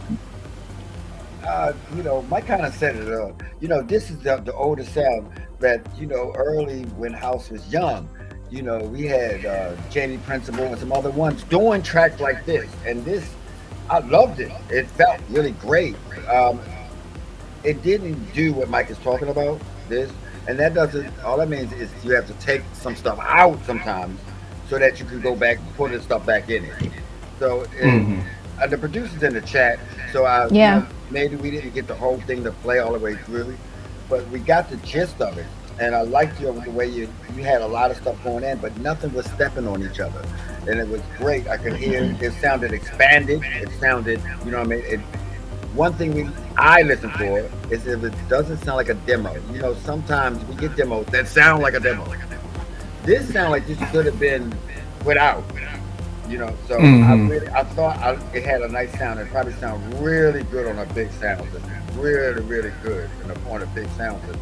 Mike kind of set it up. This is the older sound that, early when House was young. We had Jamie Principle and some other ones doing tracks like this. And this, I loved it. It felt really great. It didn't do what Mike is talking about, this, And that doesn't. All that means is you have to take some stuff out sometimes, so that you can go back, put the stuff back in it. So the producers in the chat. So maybe we didn't get the whole thing to play all the way through, but we got the gist of it. And I liked the way you had a lot of stuff going in, but nothing was stepping on each other, and it was great. I could hear it sounded expanded. It sounded, you know what I mean. One thing I listen for is if it doesn't sound like a demo. You know, sometimes we get demos that sound like a demo. This sound like this could have been without. You know, so I thought it had a nice sound. It probably sound really good on a big sound system. Really, really good on a big sound system.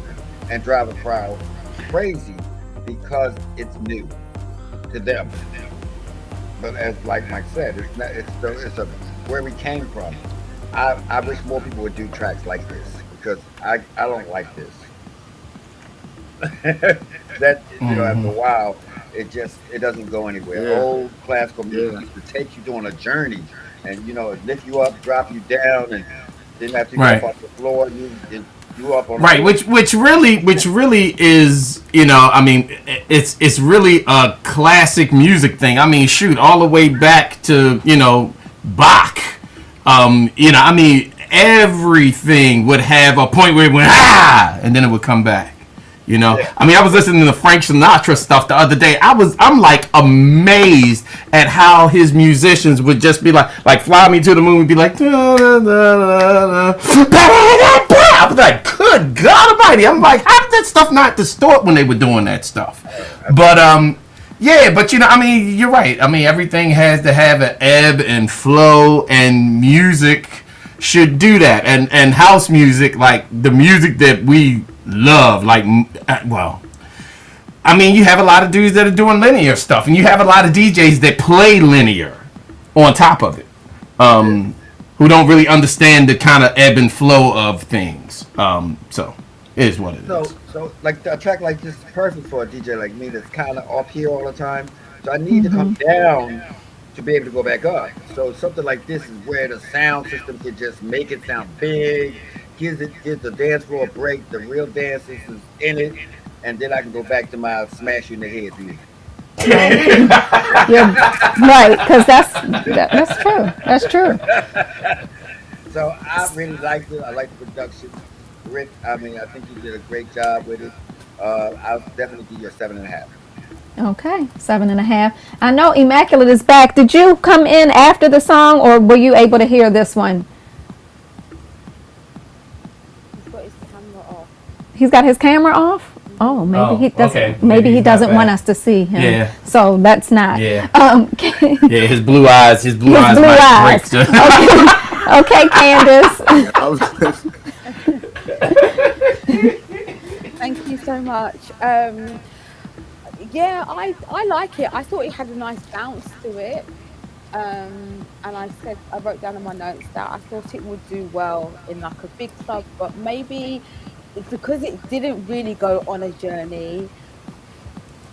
And drive a crowd crazy because it's new to them. But as like Mike said, it's where we came from. I wish more people would do tracks like this because I don't like this. That after a while it doesn't go anywhere. Yeah. Old classical music used to take you on a journey and lift you up, drop you down, and then after you get off the floor, you up on right, which really is, I mean, it's really a classic music thing. I mean, shoot, all the way back to Bach. I mean, everything would have a point where it went and then it would come back. I mean, I was listening to Frank Sinatra stuff the other day. I'm like amazed at how his musicians would just be like Fly Me to the Moon would be like, da, da, da, da, da. I was like, good God Almighty! I'm like, how did that stuff not distort when they were doing that stuff? But I mean, you're right. I mean, everything has to have an ebb and flow, and music should do that. And house music, like the music that we love, like, I mean, you have a lot of dudes that are doing linear stuff, and you have a lot of DJs that play linear on top of it, who don't really understand the kind of ebb and flow of things. So it is what it is. So like a track like this is perfect for a DJ like me that's kind of up here all the time. So I need to come down to be able to go back up. So something like this is where the sound system can just make it sound big, gives the dance floor a break, the real dancers is in it, and then I can go back to my smash you in the head music. You're right, because that's true. That's true. So I really liked it. I like the production. Rick, I mean, I think you did a great job with it. I'll definitely give you a 7.5. Okay, 7.5. I know Immaculate is back. Did you come in after the song, or were you able to hear this one? He's got his camera off. He's got his camera off? Oh, maybe he doesn't. Okay. Maybe he doesn't want us to see him. Yeah. So that's not. Yeah. Yeah, his blue eyes might break. Okay, Candace. Thank you so much. Yeah, I like it. I thought it had a nice bounce to it. And I wrote down in my notes that I thought it would do well in like a big club, but maybe because it didn't really go on a journey,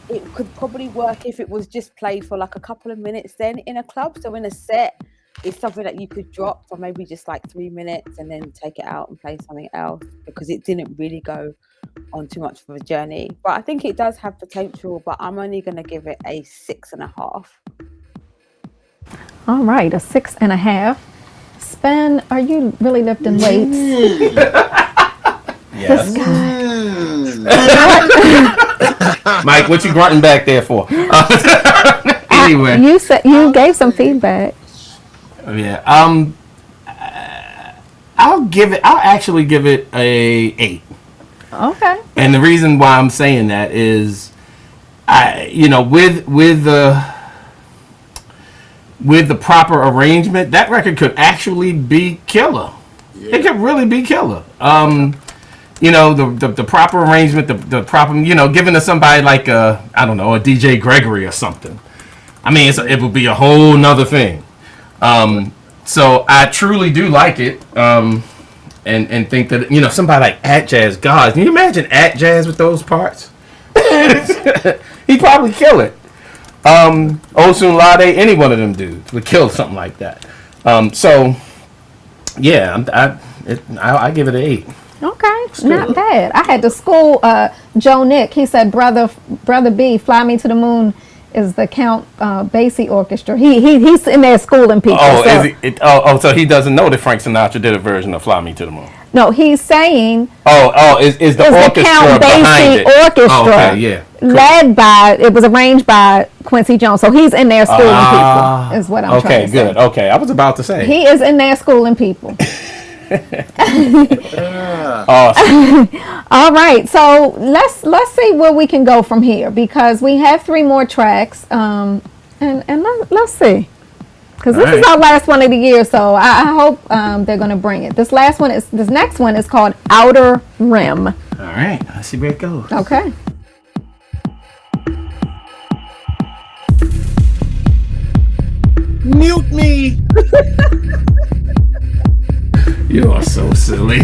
it could probably work if it was just played for like a couple of minutes then in a club. So in a set, it's something that you could drop for maybe just like 3 minutes and then take it out and play something else, because it didn't really go on too much of a journey. But I think it does have potential, but I'm only going to give it a 6.5. All right, a 6.5. Spen, are you really lifting weights? Yes. Mike, what you grunting back there for? Anyway, you said you gave some feedback. Yeah. I'll actually give it a 8. Okay. And the reason why I'm saying that is, with the proper arrangement, that record could actually be killer. Yeah. It could really be killer. The proper arrangement, the proper, giving to somebody like a DJ Gregory or something. I mean, it would be a whole nother thing. So I truly do like it. And think that, somebody like At Jazz, God, can you imagine At Jazz with those parts? He'd probably kill it. Osun Lade, any one of them dudes would kill something like that. So, yeah, I give it an 8. Okay. Not bad. I had to school Joe Nick. He said, brother B, Fly Me to the Moon is the Count Basie Orchestra. He's in there schooling people. Oh, so. is he, so he doesn't know that Frank Sinatra did a version of Fly Me to the Moon. No, he's saying. Is the orchestra Count behind Basie it? Orchestra? Oh, okay, yeah. Cool. It was arranged by Quincy Jones. So he's in there schooling people, is what I'm trying to say. Okay, good. Okay, I was about to say. He is in there schooling people. Awesome. All right, so let's see where we can go from here, because we have 3 more tracks, and let's see, because this is our last one of the year, so I hope they're going to bring it. This next one is called Outer Rim. All right, let's see where it goes. Okay. Mute me. You are so silly.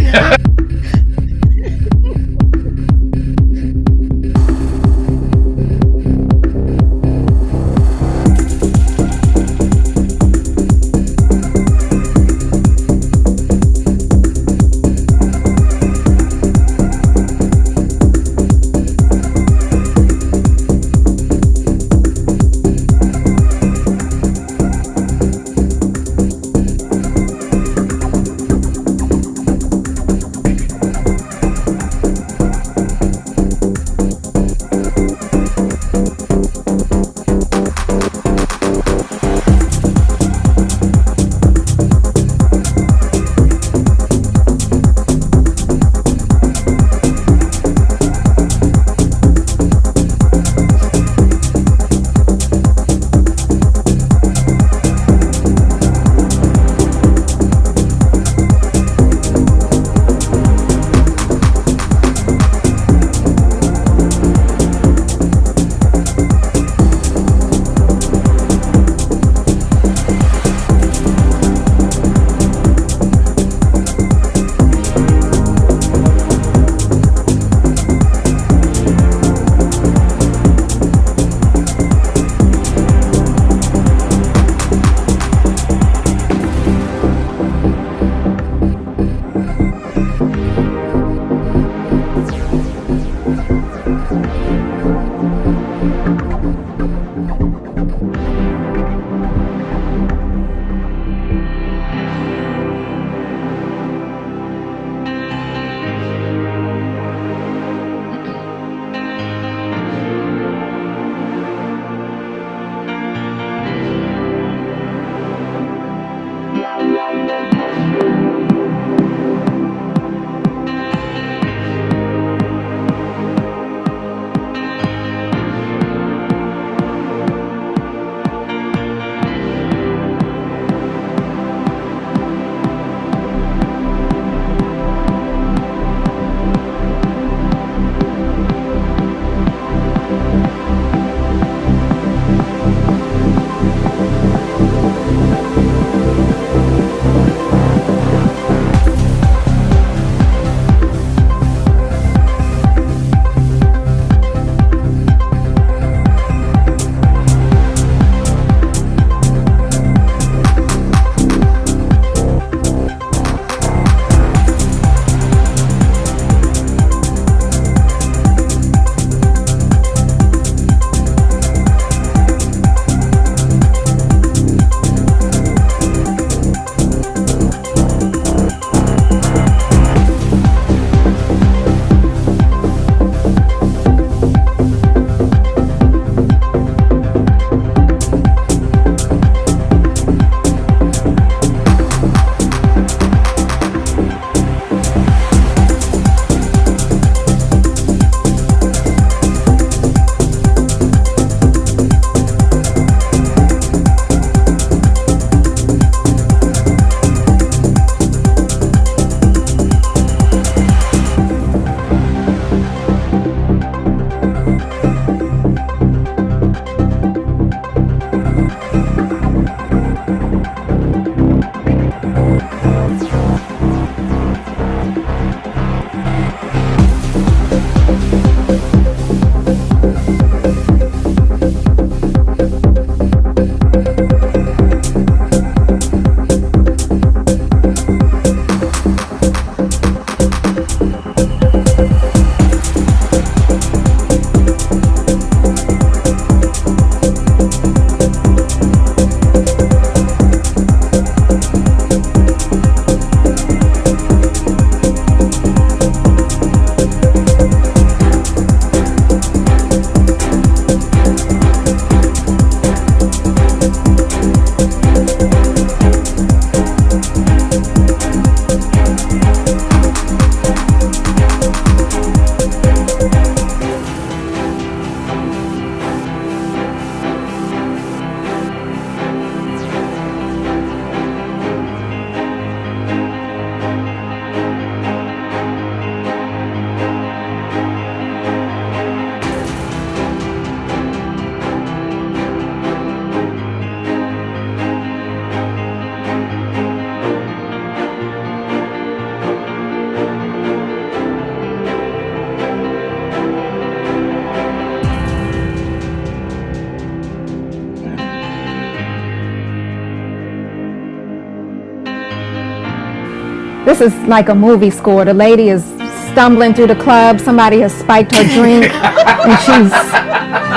This is like a movie score. The lady is stumbling through the club. Somebody has spiked her drink, and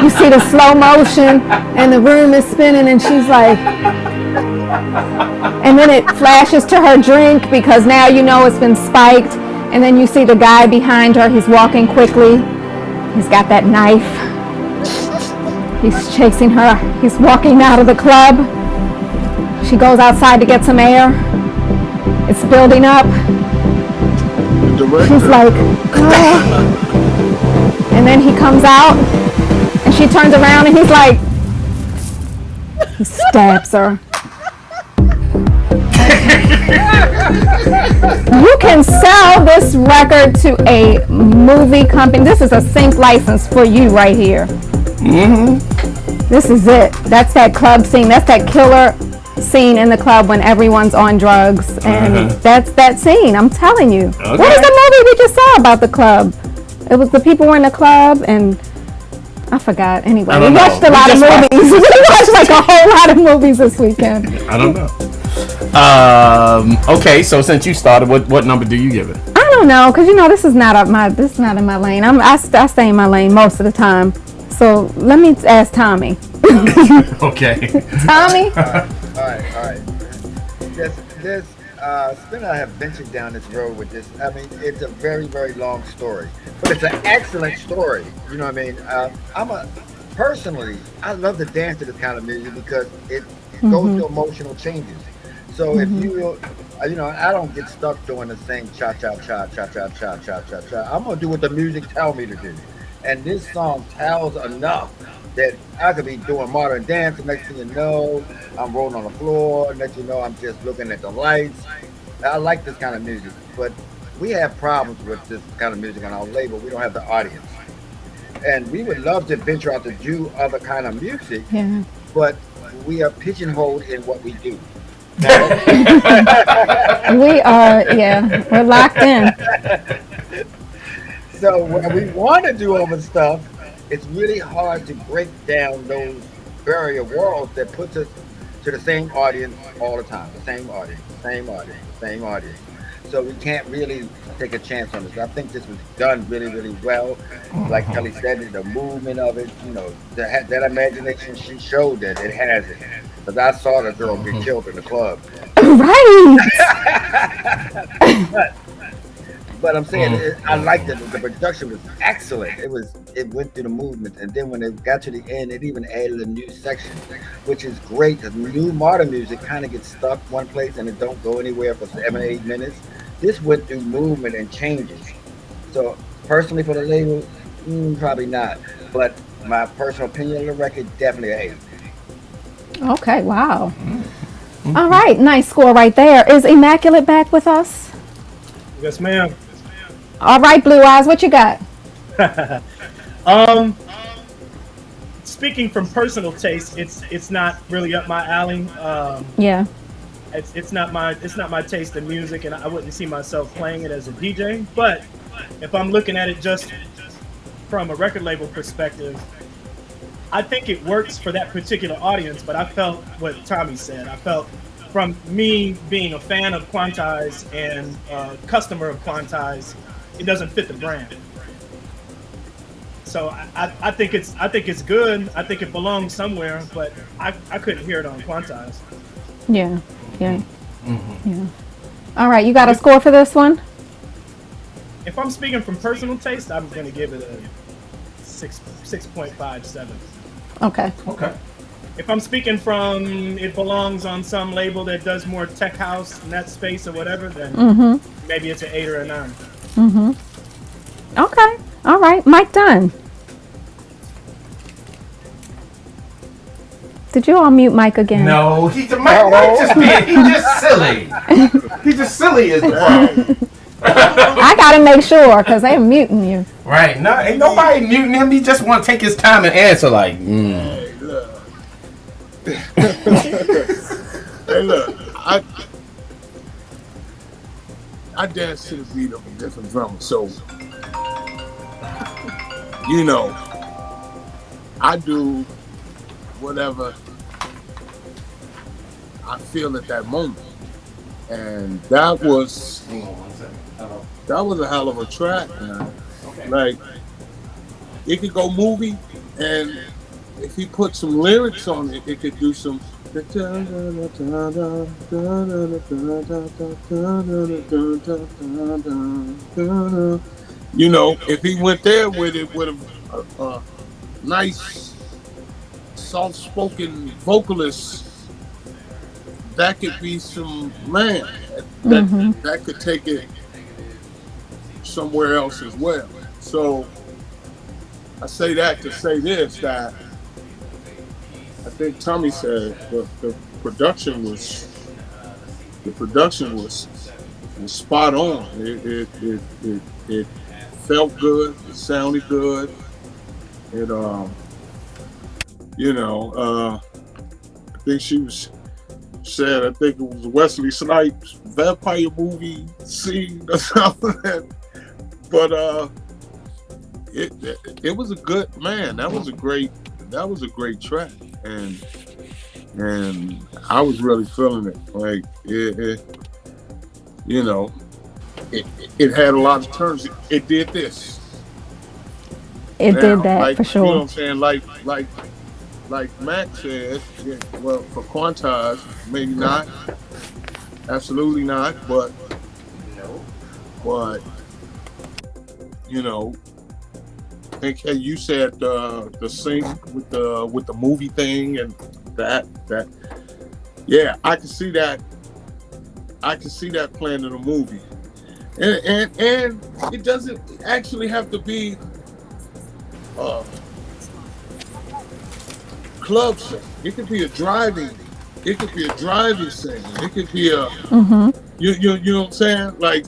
you see the slow motion, and the room is spinning, and she's like, and then it flashes to her drink because now you know it's been spiked, and then you see the guy behind her. He's walking quickly. He's got that knife. He's chasing her. He's walking out of the club. She goes outside to get some air. It's building up. She's like, oh. And then he comes out, and she turns around, and he's like, he stabs her. You can sell this record to a movie company. This is a sync license for you right here. Mm-hmm. This is it. That's that club scene. That's that killer scene in the club when everyone's on drugs, and that's that scene. I'm telling you. Okay. What is the movie we just saw about the club? It was the people were in the club, and I forgot. Anyway, we watched a lot of movies. We watched like a whole lot of movies this weekend. I don't know. Okay, so since you started, what number do you give it? I don't know, cause you know this is not in my lane. I stay in my lane most of the time. So let me ask Tommy. Okay. Tommy. All right. This Spen and I have ventured down this road with this. I mean, it's a very, very long story, but it's an excellent story. You know what I mean? Personally, I love to dance to this kind of music because it goes through emotional changes. So if you I don't get stuck doing the same cha cha cha cha cha cha cha cha cha. I'm gonna do what the music tells me to do, and this song tells enough that I could be doing modern dance, and next thing you know, I'm rolling on the floor. Next thing you know, I'm just looking at the lights. I like this kind of music, but we have problems with this kind of music on our label. We don't have the audience, and we would love to venture out to do other kind of music, but we are pigeonholed in what we do. We are, we're locked in. So when we want to do other stuff, it's really hard to break down those barrier walls that puts us to the same audience all the time. The same audience. So we can't really take a chance on this. I think this was done really, really well. Like Kelly said, the movement of it, that imagination, she showed that it has it. Because I saw the girl get killed in the club. Right. But I'm saying I liked it. The production was excellent. It went through the movement, and then when it got to the end, it even added a new section, which is great. Because new modern music kind of gets stuck one place and it don't go anywhere for 7 or 8 minutes. This went through movement and changes. So personally, for the label, probably not. But my personal opinion of the record, definitely an 8. Okay. Wow. All right. Nice score right there. Is Immaculate back with us? Yes, ma'am. All right, Blue Eyes, what you got? Speaking from personal taste, it's not really up my alley. It's not my taste in music, and I wouldn't see myself playing it as a DJ. But if I'm looking at it just from a record label perspective, I think it works for that particular audience. But I felt what Tommy said. I felt from me being a fan of Quantize and a customer of Quantize, it doesn't fit the brand. So I think it's good. I think it belongs somewhere, but I couldn't hear it on Quantize. Yeah. All right, you got a score for this one? If I'm speaking from personal taste, I'm going to give it a 6.57. Okay. If I'm speaking from it belongs on some label that does more tech house in that space or whatever, then maybe it's an 8 or a 9. Okay. All right. Mike Dunn. Did you all mute Mike again? No, he's just silly. He's just silly is the problem. I gotta make sure because they're muting you. Right. No, ain't nobody muting him. He just want to take his time and answer like. Hey, look. I dance to the beat of a different drum, so I do whatever I feel at that moment. and that was a hell of a track, man. Like, it could go movie, and if he put some lyrics on it, it could do some. You know, if he went there with it with a nice, soft-spoken vocalist, that could be some that could take it somewhere else as well. So I say that to say this, that I think Tommy said the production was spot on. It felt good. It sounded good. It I think she said I think it was Wesley Snipes vampire movie scene or something. But it was a good, man. That was a great track, and I was really feeling it. Like it had a lot of turns. It did this. It did that, like, for sure. You know what I'm saying? Like Max said, well, for Quantize, maybe not. Absolutely not, but I think you said the sync with the movie thing and that yeah, I can see that playing in a movie, and it doesn't actually have to be club scene. It could be a driving scene. It could be a you know what I'm saying, like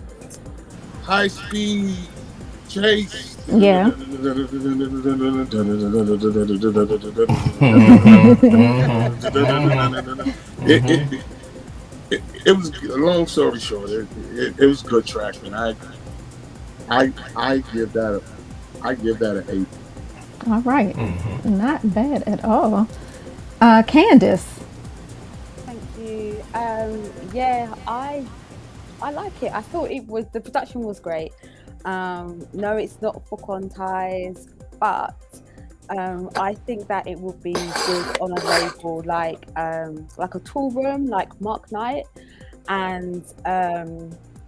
high speed chase. Yeah. It was, long story short, it was a good track, and I give that an 8. All right. Not bad at all. Candace. Thank you. Yeah, I like it. I thought the production was great. No, it's not for Quantize, but I think that it would be good on a label like a Tool Room, like Mark Knight, and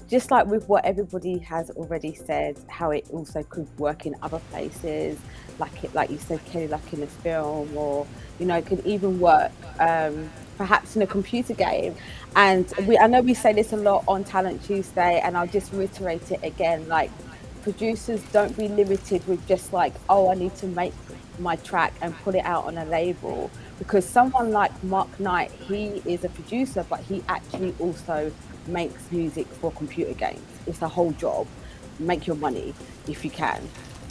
just like with what everybody has already said, how it also could work in other places, like you said, Kelly, like in a film, or it could even work perhaps in a computer game. And I know we say this a lot on Talent Tuesday, and I'll just reiterate it again, like, producers, don't be limited with just like, oh, I need to make my track and put it out on a label, because someone like Mark Knight, he is a producer, but he actually also makes music for computer games. It's a whole job. Make your money if you can.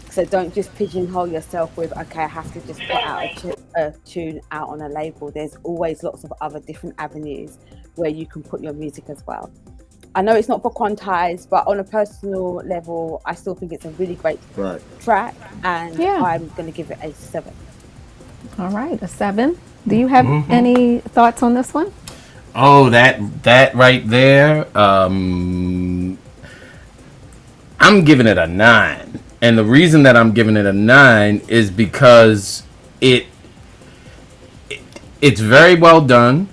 So don't just pigeonhole yourself with, okay, I have to just put out a tune out on a label. There's always lots of other different avenues where you can put your music as well. I know it's not for Quantize, but on a personal level, I still think it's a really great track, and I'm going to give it a 7. All right, a 7. Do you have any thoughts on this one? Oh, that right there. I'm giving it a 9, and the reason that I'm giving it a 9 is because it's very well done.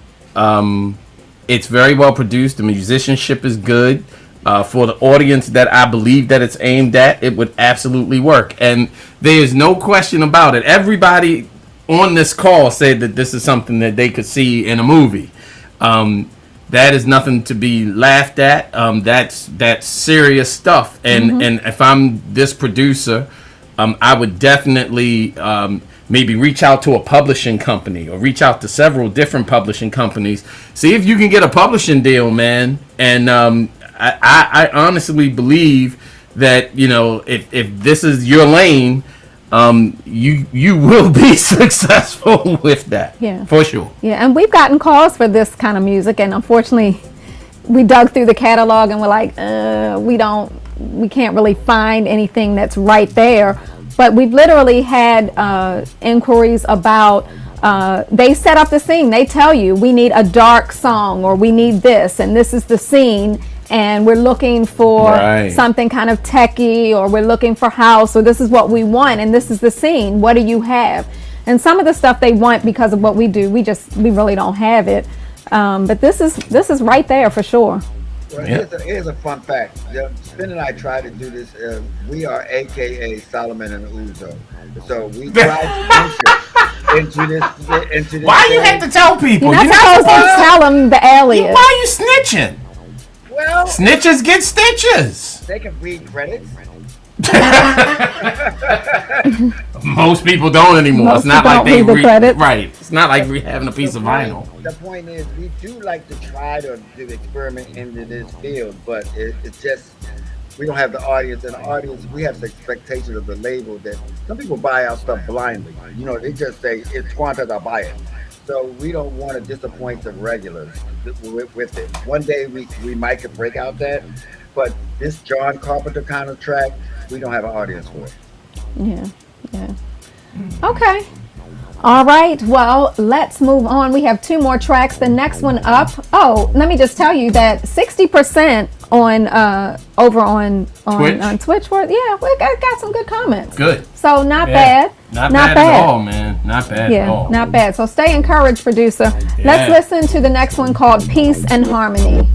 It's very well produced. The musicianship is good. For the audience that I believe that it's aimed at, it would absolutely work. And there's no question about it. Everybody on this call said that this is something that they could see in a movie. That is nothing to be laughed at. That's serious stuff. And if I'm this producer, I would definitely maybe reach out to a publishing company, or reach out to several different publishing companies. See if you can get a publishing deal, man. And I honestly believe that, if this is your lane, you will be successful with that. Yeah, for sure. Yeah, and we've gotten calls for this kind of music, and unfortunately, we dug through the catalog and we're like, we can't really find anything that's right there. But we've literally had inquiries about they set up the scene. They tell you we need a dark song or we need this and this is the scene and we're looking for something kind of techie or we're looking for house or this is what we want and this is the scene. What do you have? And some of the stuff they want because of what we do, we really don't have it. But this is right there for sure. Well, here's a fun fact. Spen and I tried to do this. We are AKA Solomon and Uzo. So we tried to into this. Why you have to tell people? You're not supposed to tell them the alias. Why are you snitching? Well, snitches get stitches. They can read credits. Most people don't anymore. Most it's not don't like they read the credits. Right. It's not like we having a piece of vinyl. The point is, we do like to try to experiment into this field, but it's just we don't have the audience. And the audience, we have the expectation of the label that some people buy our stuff blindly. You know, they just say it's Quantize, I'll buy it. So we don't want to disappoint the regulars with it. One day we might could break out that, but this John Carpenter kind of track, we don't have an audience for it. Yeah. Okay. All right. Well, let's move on. We have 2 more tracks. The next one up. Oh, let me just tell you that 60% on over on Twitch? On Twitch. We got some good comments. Good. So not bad. Not bad at all, man. Not bad at all. Not bad. So stay encouraged, producer. Yeah. Let's listen to the next one called Peace and Harmony.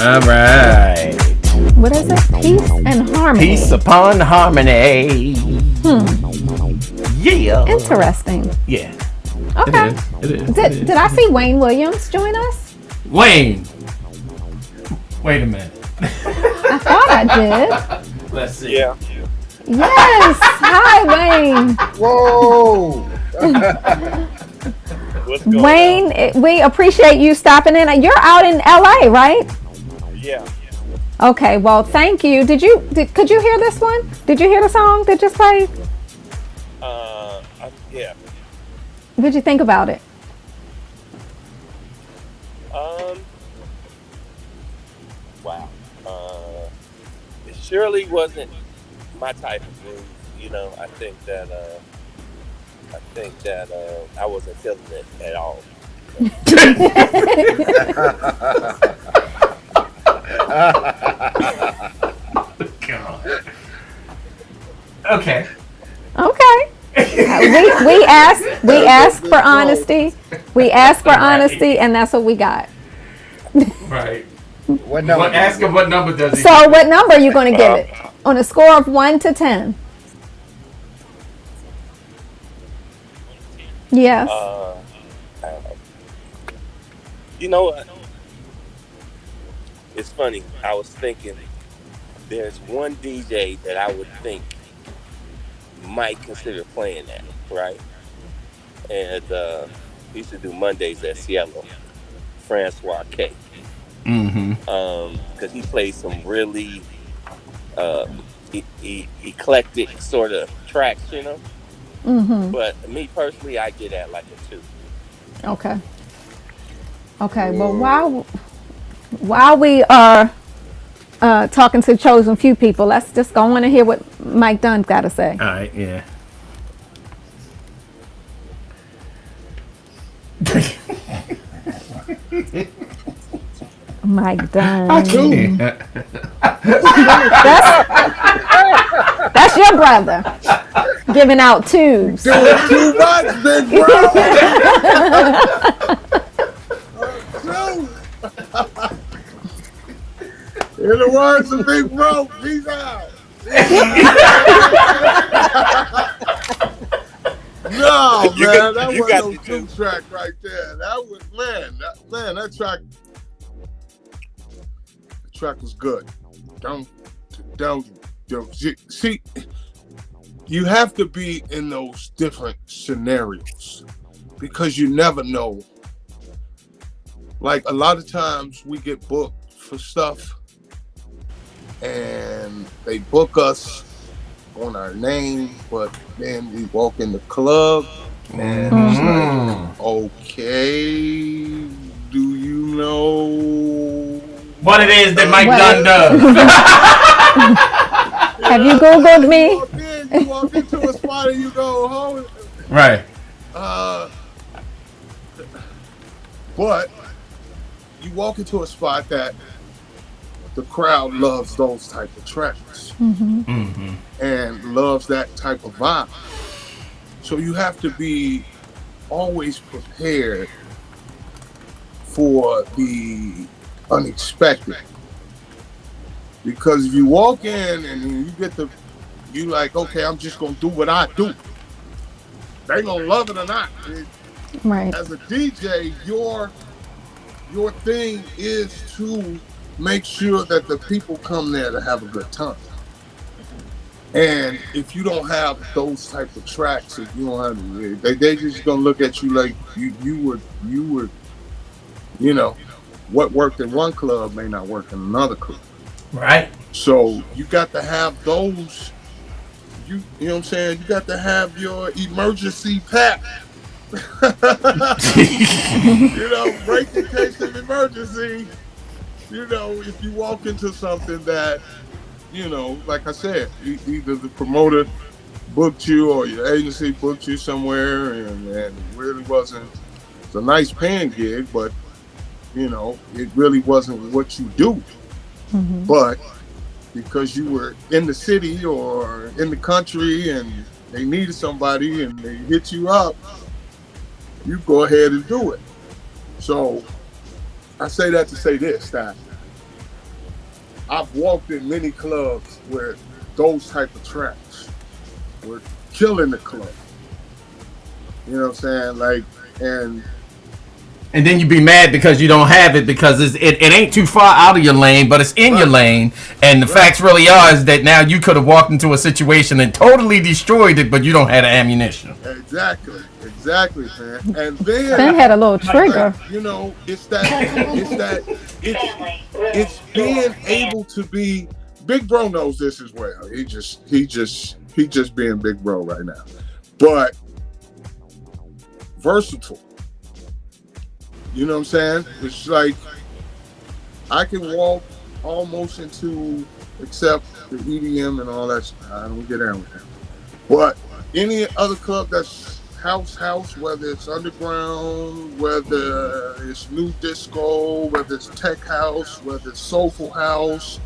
All right. What is it? Peace and Harmony. Peace upon harmony. Yeah. Interesting. Yeah. Okay. It is. Did I see Wayne Williams join us? Wayne. Wait a minute. I thought I did. Let's see. Yeah. Yes. Hi, Wayne. Whoa. What's going Wayne, we appreciate you stopping in. You're out in LA, right? on? Yeah. Okay, well, thank you. Could you hear this one? Did you hear the song that just played? Yeah. What did you think about it? Wow. Shirley wasn't my type of groove. You know, I think that I wasn't feeling it at all. God. Okay. Okay. We asked for honesty. We asked for honesty, and that's what we got. Right. What number? Ask him what number does he? So, what number are you going to give it on a score of 1 to 10? Yes. You know what? It's funny. I was thinking there's one DJ that I would think might consider playing that, right? And he used to do Mondays at Cielo, Francois K. Because he plays some really eclectic sort of tracks, you know. But me personally, I get at like a 2. Okay. Okay. Well, while we are talking to chosen few people, let's just go on and hear what Mike Dunn's got to say. All right. Yeah. Mike Dunn. I That's your brother giving out 2s. Doing too much, big bro. In the words of Big Bro, peace out. No, man, that was no 2 track right there. That was that track was good. Don't see. You have to be in those different scenarios because you never know. Like a lot of times we get booked for stuff and they book us on our name, but then we walk in the club and it's like, okay, do you know what it is that Mike Dunn does? Have you Googled me? You walk into a spot and you go home. Right. But you walk into a spot that the crowd loves those type of tracks and loves that type of vibe. So you have to be always prepared for the unexpected. Because if you walk in and you like, okay, I'm just gonna do what I do. They gonna love it or not. Right. As a DJ, your thing is to make sure that the people come there to have a good time. And if you don't have those type of tracks, if you don't have, they just gonna look at you like you would, you know, what worked in one club may not work in another club. Right. So you got to have those. You know what I'm saying? You got to have your emergency pack. You know, break in case of emergency. You know, if you walk into something that, you know, like I said, either the promoter booked you or your agency booked you somewhere and it really wasn't, it's a nice paying gig, but, you know, it really wasn't what you do. But because you were in the city or in the country and they needed somebody and they hit you up, you go ahead and do it. So I say that to say this, that I've walked in many clubs where those type of tracks were killing the club. You know what I'm saying? Like, and then you be mad because you don't have it because it ain't too far out of your lane, but it's in your lane. And the facts really are is that now you could have walked into a situation and totally destroyed it, but you don't have the ammunition. Exactly, man. And then Ben had a little trigger. You know, it's being able to be. Big Bro knows this as well. He just being Big Bro right now, but versatile. You know what I'm saying? It's like I can walk almost into, except the EDM and all that. I don't get down with that. But any other club that's house, whether it's underground, whether it's new disco, whether it's tech house, whether it's soulful house,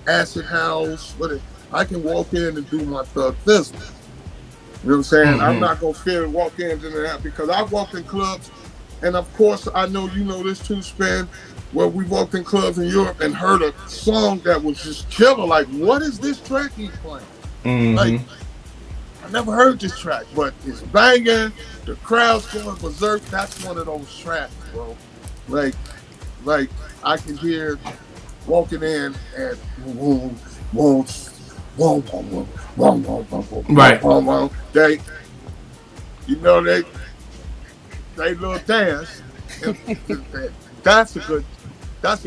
acid house, whether I can walk in and do my thug fizzle. You know what I'm saying? I'm not gonna fear to walk in and that because I've walked in clubs, and of course I know you know this too, Spen, where we walked in clubs in Europe and heard a song that was just killer. Like, what is this track he's playing? Like, I never heard this track, but it's banging. The crowd's going berserk. That's one of those tracks, bro. Like I can hear walking in and right. They, you know, they little dance. That's a good track.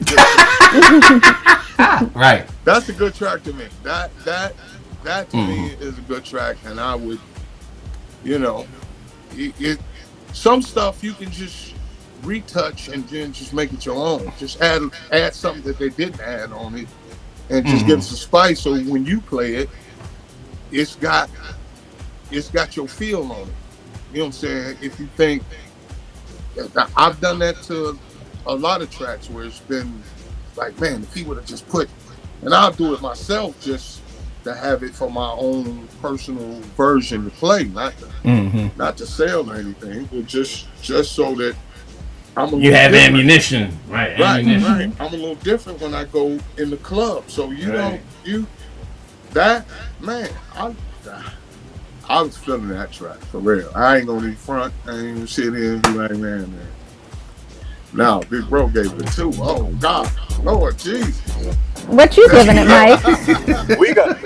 Right. That's a good track to me. That to me is a good track, and I would, you know, some stuff you can just retouch and then just make it your own. Just add something that they didn't add on it, and just give it some spice. So when you play it, it's got your feel on it. You know what I'm saying? If you think, I've done that to a lot of tracks where it's been like, man, if he would have just put, and I'll do it myself just to have it for my own personal version to play, not to sell or anything, but just so that I'm a you have different. ammunition, right? Right. I'm a little different when I go in the club, so you know that man. I was feeling that track for real. I ain't gonna even front. I ain't even sit here and be like, man. Now, Big Bro gave it a 2. Oh God, Lord Jesus. What you giving it, Mike? We're gonna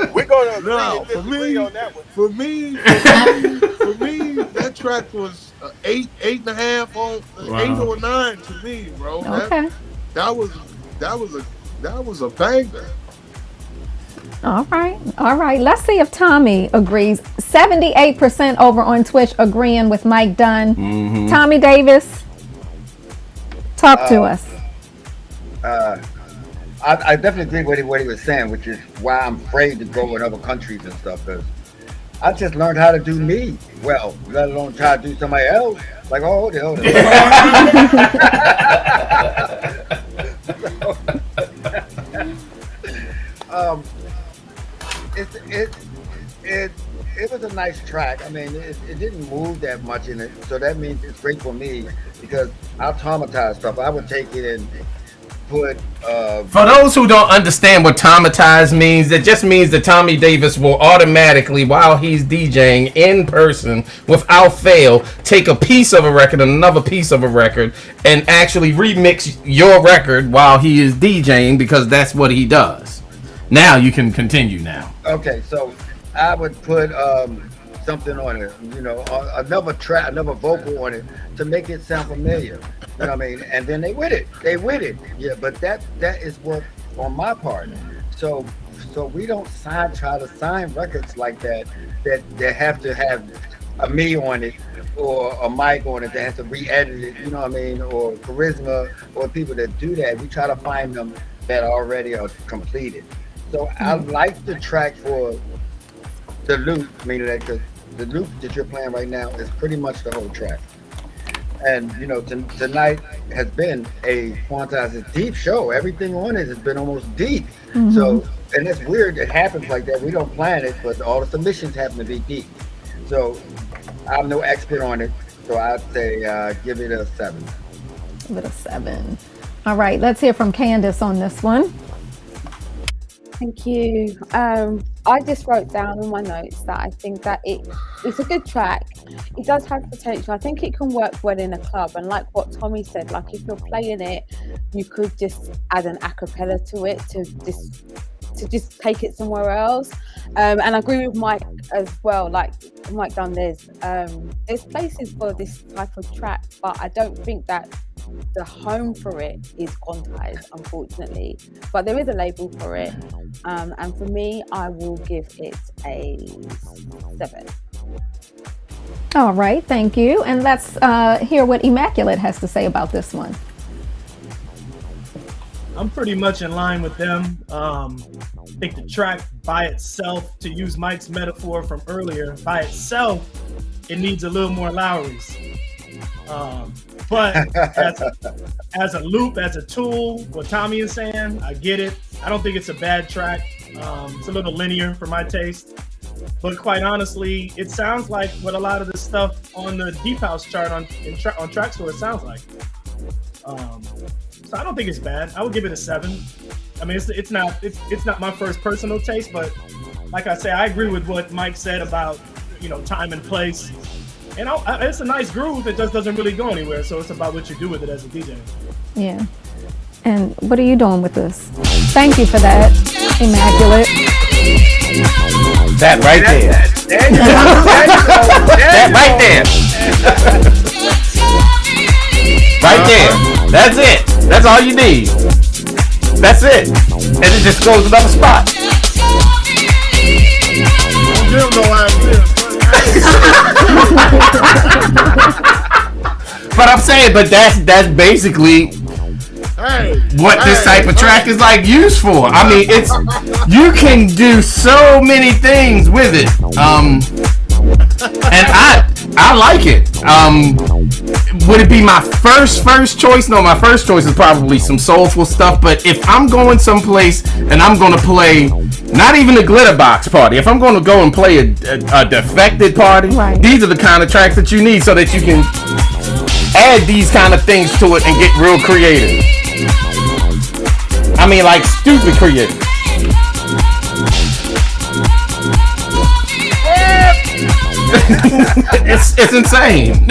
agree on that one. For me, that track was 8.5 on 8 or 9 to me, bro. Okay. That was a banger. All right. Let's see if Tommy agrees. 78% over on Twitch agreeing with Mike Dunn. Tommy Davis, talk to us. I definitely agree with what he was saying, which is why I'm afraid to go in other countries and stuff, because I just learned how to do me well, let alone try to do somebody else. Like, oh, hold it. It was a nice track. I mean, it didn't move that much in it, so that means it's great for me because I'll traumatize stuff. I would take it and put. For those who don't understand what traumatize means, that just means that Tommy Davis will automatically, while he's DJing in person, without fail, take a piece of a record and another piece of a record and actually remix your record while he is DJing because that's what he does. Now you can continue now. Okay, so I would put something on it, another track, another vocal on it to make it sound familiar. You know what I mean? And then they with it. Yeah, but that is work on my part. So we don't try to sign records like that have to have a me on it or a mic on it that has to re-edit it, you know what I mean? Or charisma or people that do that. We try to find them that already are completed. So I like the track for the loop, meaning that the loop that you're playing right now is pretty much the whole track. And tonight has been a Quantize deep show. Everything on it has been almost deep. So, and it's weird it happens like that. We don't plan it, but all the submissions happen to be deep. So I'm no expert on it. So I'd say give it a 7. Give it a 7. All right, let's hear from Candace on this one. Thank you. I just wrote down in my notes that I think that it's a good track. It does have potential. I think it can work well in a club. And like what Tommy said, like if you're playing it, you could just add an a cappella to it to just take it somewhere else. And I agree with Mike as well. Like Mike Dunn, there's places for this type of track, but I don't think that the home for it is Quantize, unfortunately. But there is a label for it. And for me, I will give it a 7. All right, thank you. And let's hear what Immaculate has to say about this one. I'm pretty much in line with them. I think the track by itself, to use Mike's metaphor from earlier, by itself, it needs a little more Lowry's. But as a loop, as a tool, what Tommy is saying, I get it. I don't think it's a bad track. It's a little linear for my taste. But quite honestly, it sounds like what a lot of the stuff on the Deep House chart on Trackstore sounds like. So I don't think it's bad. I would give it a 7. I mean, it's not my first personal taste, but like I say, I agree with what Mike said about, you know, time and place. And it's a nice groove. It just doesn't really go anywhere. So it's about what you do with it as a DJ. Yeah. And what are you doing with this? Thank you for that, Immaculate. That right there. That right there. Right there. That's it. That's all you need. That's it. And it just goes another spot. Don't give no idea. But I'm saying, but that's basically what this type of track is like used for. I mean, it's you can do so many things with it. And I like it. Would it be my first choice? No, my first choice is probably some soulful stuff. But if I'm going someplace and I'm going to play, not even a glitter box party, if I'm going to go and play a defected party, right, these are the kind of tracks that you need so that you can add these kind of things to it and get real creative. I mean, like stupid creative. It's insane.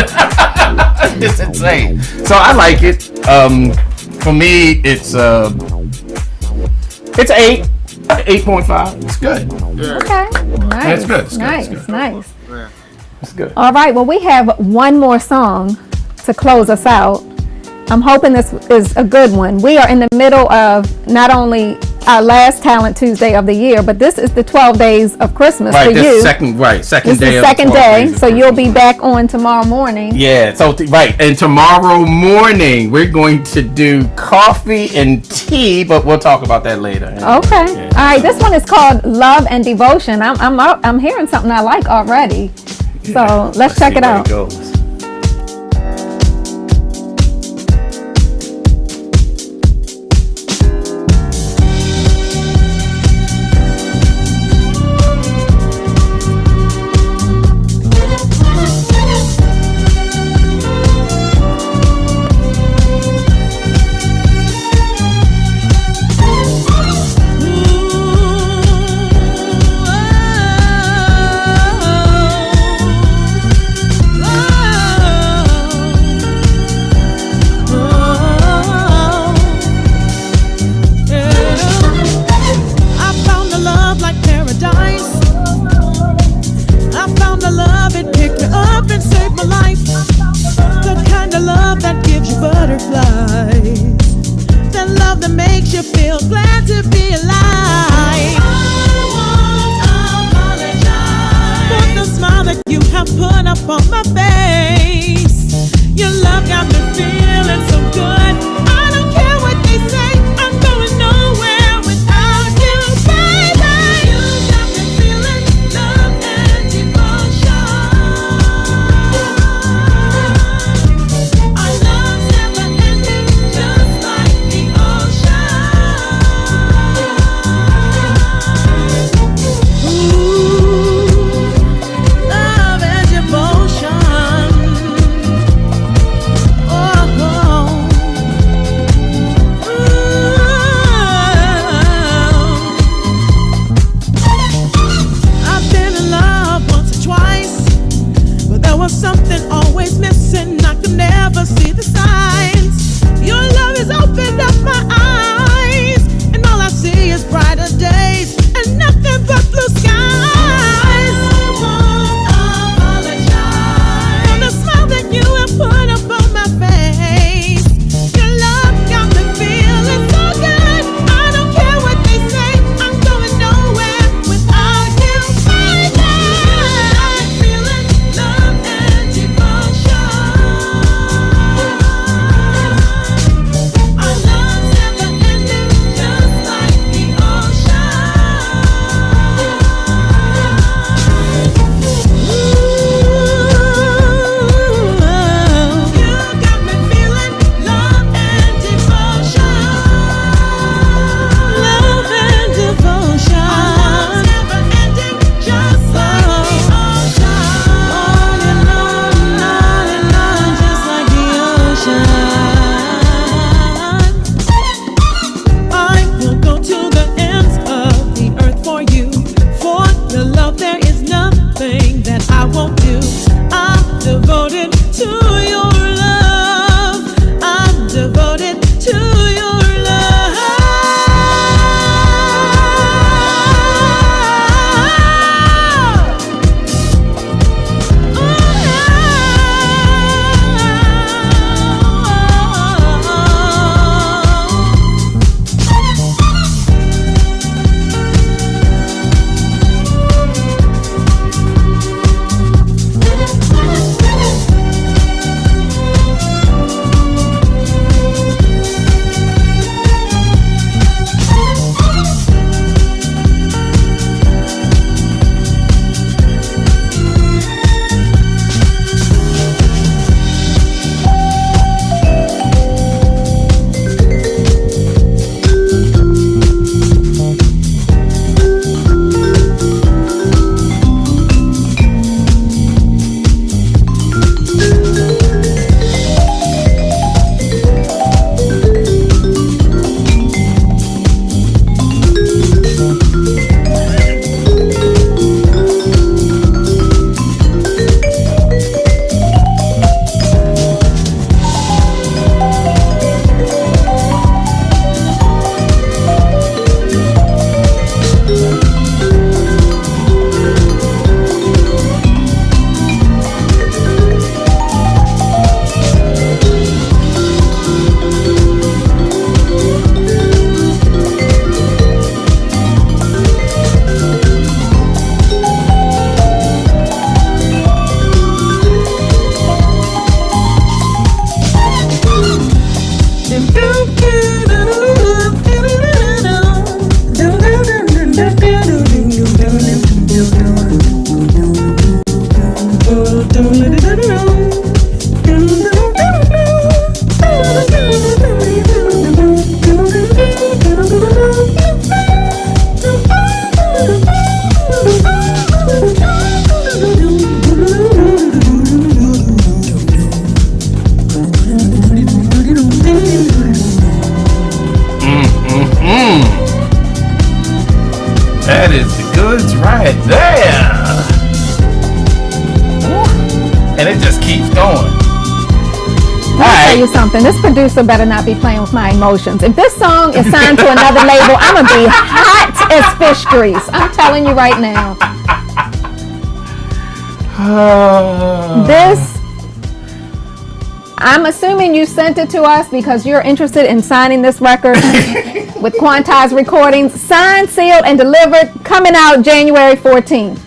It's insane. So I like it. For me, it's 8.5. It's good. Okay. Nice. It's good. It's nice. good. It's good. Nice. It's good. All right. Well, we have one more song to close us out. I'm hoping this is a good one. We are in the middle of not only our last Talent Tuesday of the year, but this is the 12 days of Christmas for you. Second this day. Is second day, so you'll be back on tomorrow morning. Yeah. So right, and tomorrow morning we're going to do coffee and tea, but we'll talk about that later. Okay. Yeah. All right. This one is called Love and Devotion. I'm hearing something I like already. So let's check it out. right there. And it just keeps going. Let me tell you something. This producer better not be playing with my emotions. If this song is signed to another label, I'm going to be hot as fish grease. I'm telling you right now. I'm assuming you sent it to us because you're interested in signing this record with Quantize Recordings. Signed, sealed, and delivered. Coming out January 14th.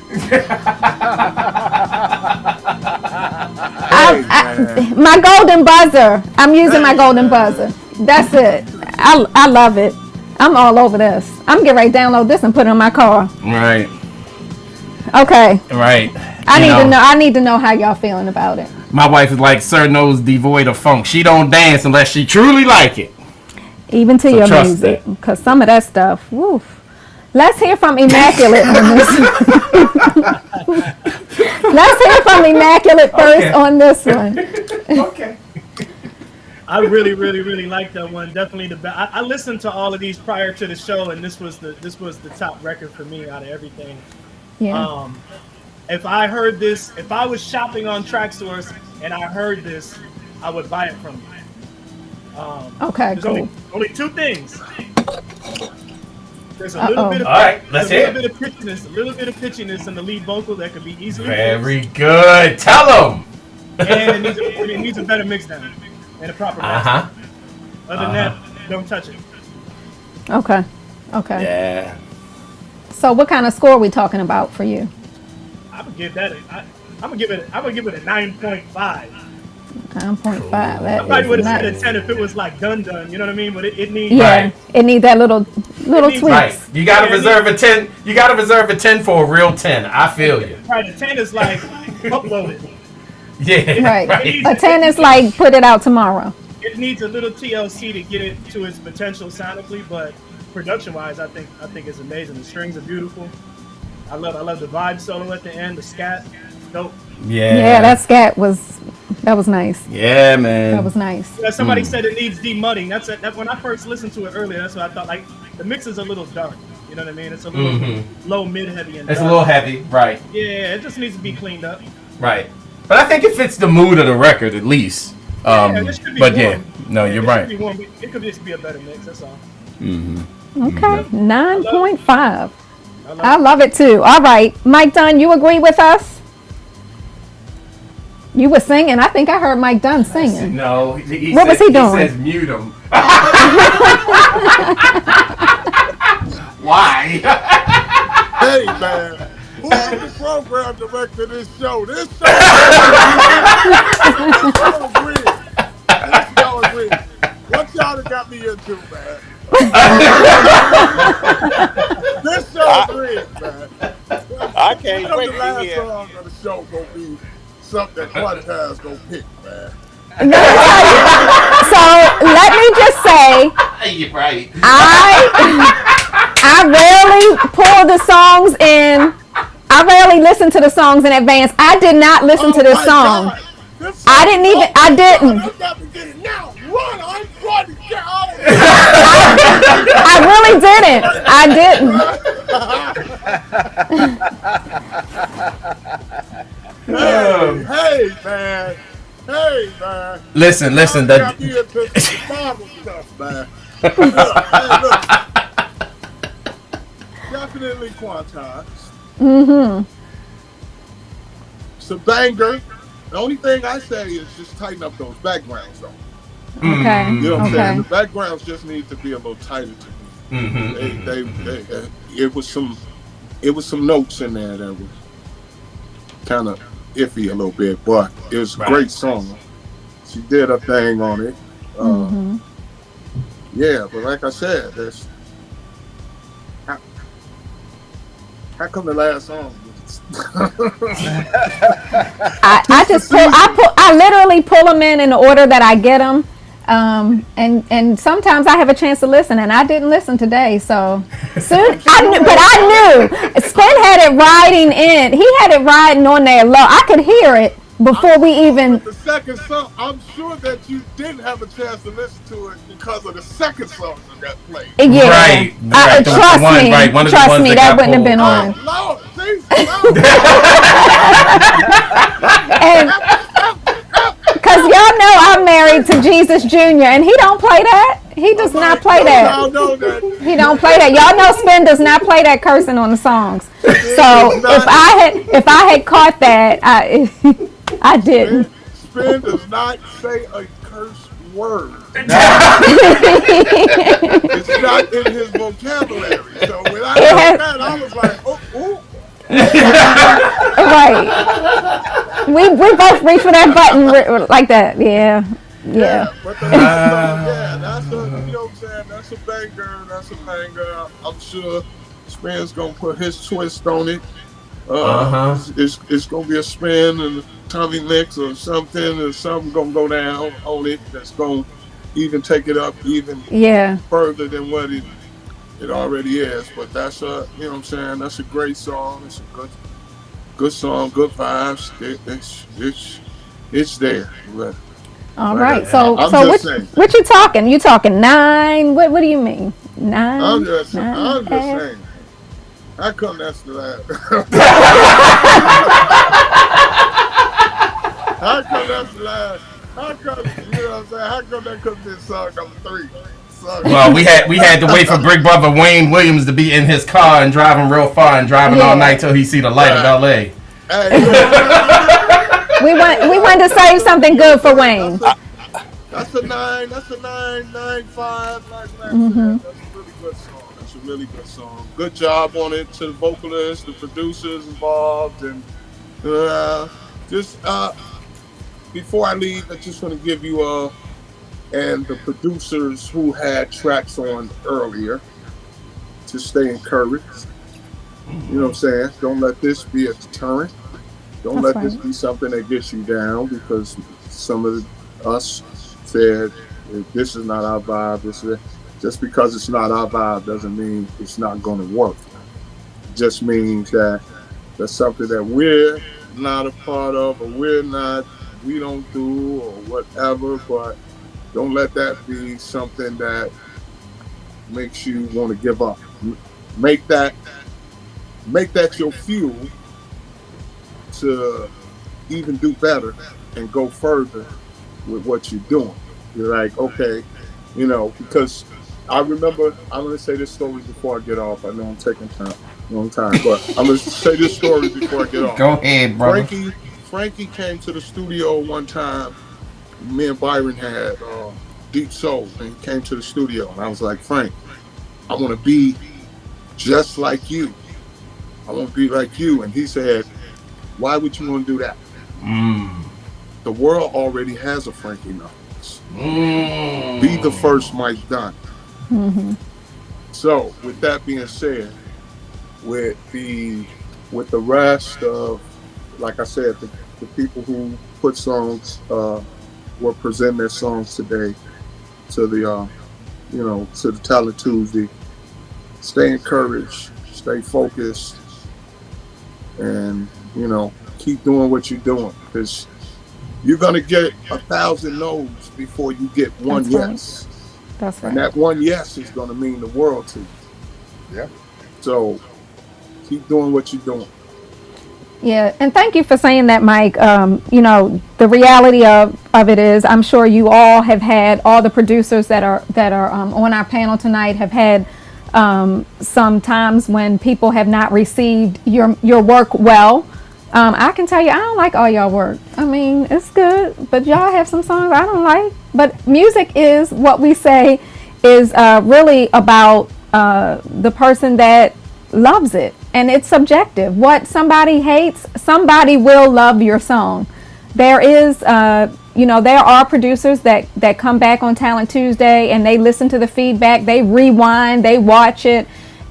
My golden buzzer. I'm using my golden buzzer. That's it. I love it. I'm all over this. I'm getting ready to download this and put it in my car. Right. Okay. Right. I need to know how y'all feeling about it. My wife is like, Sir Knows devoid of funk. She don't dance unless she truly like it. Even to your music. Because some of that stuff, woof. Let's hear from Immaculate on this. Let's hear from Immaculate first on this one. Okay. I really like that one. Definitely the best. I listened to all of these prior to the show, and this was the top record for me out of everything. Yeah. If I heard this, if I was shopping on Traxsource and I heard this, I would buy it from you. Okay, there's cool. only two things. There's a little bit of let's hear it. A little bit of pitchiness in the lead vocal that could be easily very fixed. Good. Tell them. And it needs a better mix down and a proper master. Other than that, don't touch it. Okay. Yeah. So what kind of score are we talking about for you? I would give that. I'm gonna give it a 9.5. 9.5. I probably would have said a 10 if it was like done. You know what I mean? But it needs. Yeah. It needs that little tweaks. Right. You gotta reserve a 10. You gotta reserve a 10 for a real 10. I feel you. Right. A 10 is like uploaded. Yeah. Right. A 10 is like put it out tomorrow. It needs a little TLC to get it to its potential sonically, but production-wise, I think it's amazing. The strings are beautiful. I love the vibe solo at the end. The scat, dope. Yeah, that scat was nice. Yeah, man. That was nice. Yeah, somebody said it needs demudding. That's when I first listened to it earlier. That's what I thought. Like the mix is a little dark. You know what I mean? It's a little low, mid, heavy, and it's dark. a little heavy, right? Yeah, it just needs to be cleaned up. Right. But I think it fits the mood of the record at least. This should be but warm. yeah, no, you're right. It could just be a better mix. That's all. Okay, 9.5. I love it too. All right, Mike Dunn, you agree with us? You were singing. I think I heard Mike Dunn singing. No, what was he doing? He says mute him. Why? Hey man, who is the program director of this show? This show is rigged. What y'all done got me into, man? This show is rigged, man. I can't wait the last song of the show gonna be something that Quantize gonna pick, man. So let me just say, you're right. I rarely pull the songs in. I rarely listen to the songs in advance. I did not listen to this song. I didn't. I really didn't. I didn't. Hey, man. Listen. Got me into some Bible stuff, man. Look. Definitely Quantize. It's a banger. The only thing I say is just tighten up those backgrounds, though. Okay. You know what I'm saying? The backgrounds just need to be a little tighter to me. It was some notes in there that was kind of iffy a little bit, but it was a great song. She did a thing on it. Yeah, but like I said, there's how come the last song? I literally pull them in the order that I get them. And sometimes I have a chance to listen, and I didn't listen today. So soon, I knew Spen had it riding in. He had it riding on there low. I could hear it before we even. The second song, I'm sure that you didn't have a chance to listen to it because of the second song that got played. Yeah, right. Trust me, that wouldn't have been on. Lord, see? And because y'all know I'm married to Jesus Jr. and he don't play that. He does not play that. Y'all know that. He don't play that. Y'all know Spen does not play that cursing on the songs. So if I had caught that, I didn't. Spen does not say a curse word. It's not in his vocabulary. So when I heard that, I was like, oh. Right. We both reach for that button like that. Yeah. But that's a, you know what I'm saying? That's a banger. I'm sure Spen's gonna put his twist on it. It's gonna be a Spen and a Tommy mix or something, and something gonna go down on it that's gonna even take it up even further than what it already is. But that's a, you know what I'm saying? That's a great song. It's a good song, good vibes. It's there. But, all right. So what you talking? You talking 9? What do you mean? 9? I'm just saying. How come that's the last? How come that's the last? How come, you know what I'm saying? How come that could have been song number 3? Well, we had to wait for Big Brother Wayne Williams to be in his car and driving real far and driving all night till he see the light of LA. We wanted to save something good for Wayne. That's a 9. That's a 9.5. That's a really good song. Good job on it to the vocalists, the producers involved, and just before I leave, I just want to give you and the producers who had tracks on earlier to stay encouraged. You know what I'm saying? Don't let this be a deterrent. Don't let this be something that gets you down, because some of us said this is not our vibe. Just because it's not our vibe doesn't mean it's not going to work. It just means that that's something that we're not a part of, or we don't do, or whatever. But don't let that be something that makes you want to give up. Make that your fuel to even do better and go further with what you're doing. You're like, okay, you know, because I remember, I'm going to say this story before I get off. I know I'm taking long time, but I'm going to say this story before I get off. Go ahead, brother. Frankie came to the studio one time. Me and Byron had Deep Soul, and he came to the studio, and I was like, Frank, I want to be just like you. I want to be like you. And he said, why would you want to do that? The world already has a Frankie Knuckles. Be the first Mike Dunn. So with that being said, with the rest of, like I said, the people who put songs, will present their songs today to the to the Talent Tuesday. Stay encouraged, stay focused, and keep doing what you're doing, because you're gonna get 1,000 no's before you get one yes. That's right. And that one yes is gonna mean the world to you. Yeah. So keep doing what you're doing. Yeah, and thank you for saying that, Mike. The reality of it is, I'm sure you all have had, all the producers that are on our panel tonight have had some times when people have not received your work well. I can tell you, I don't like all y'all work. I mean, it's good, but y'all have some songs I don't like. But music is what we say is really about the person that loves it, and it's subjective. What somebody hates, somebody will love your song. There is, there are producers that come back on Talent Tuesday and they listen to the feedback, they rewind, they watch it,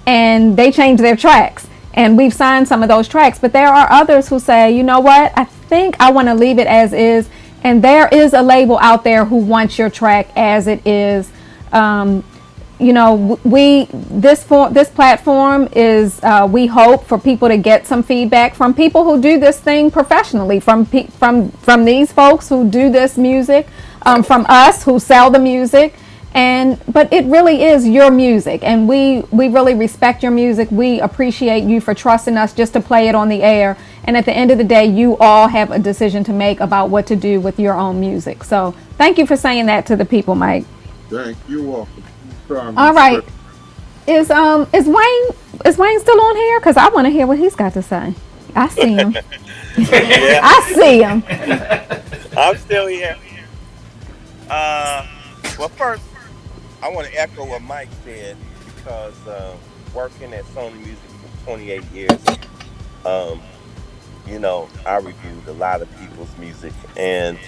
and they change their tracks. And we've signed some of those tracks, but there are others who say, you know what, I think I want to leave it as is. And there is a label out there who wants your track as it is. This platform is, we hope for people to get some feedback from people who do this thing professionally, from these folks who do this music, from us who sell the music. But it really is your music, and we really respect your music. We appreciate you for trusting us just to play it on the air. And at the end of the day, you all have a decision to make about what to do with your own music. So thank you for saying that to the people, Mike. Thank you. Welcome. All right. Is Wayne still on here? Because I want to hear what he's got to say. I see him. Yeah. I see him. I'm still here. Well, first, I want to echo what Mike said because working at Sony Music for 28 years, I reviewed a lot of people's music, and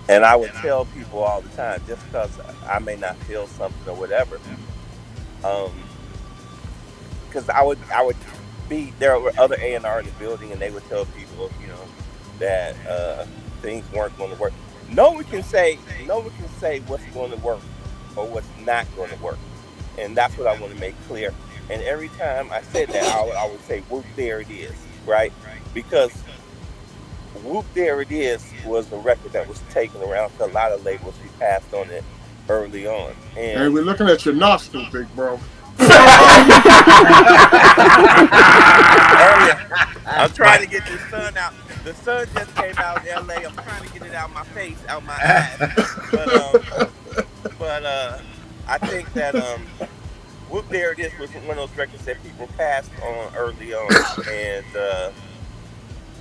I would tell people all the time, just because I may not feel something or whatever, because I would be there were other A&R in the building, and they would tell people, that things weren't going to work. No one can say what's going to work or what's not going to work, and that's what I want to make clear. And every time I said that, I would say, "Whoop, there it is," right? Because "Whoop, There It Is" was a record that was taken around to a lot of labels. We passed on it early on, and hey, we're looking at your nostrils, big bro. I'm trying to get the sun out. The sun just came out in LA. I'm trying to get it out my face, out my eyes. But I think that "Whoop, There It Is" was one of those records that people passed on early on,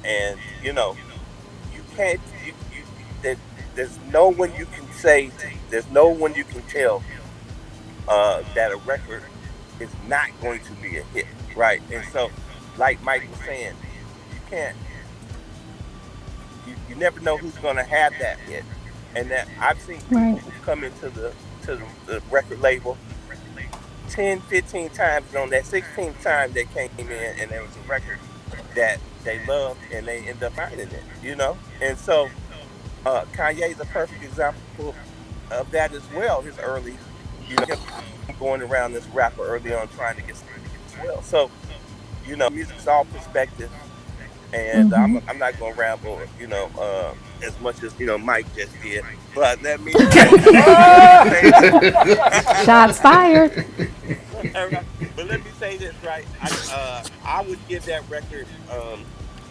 and you can't. There's no one you can say. There's no one you can tell that a record is not going to be a hit, right? And so, like Mike was saying, you can't. You never know who's going to have that hit, and that I've seen people who come into the record label 10, 15 times, and on that 16th time they came in and there was a record that they loved and they end up finding it, And so Kanye is a perfect example of that as well. His early, him going around this rapper early on trying to get something as well. So, music's all perspective, and I'm not going to ramble, as much as Mike just did. But let me shots fired. But let me say this, right? I would give that record.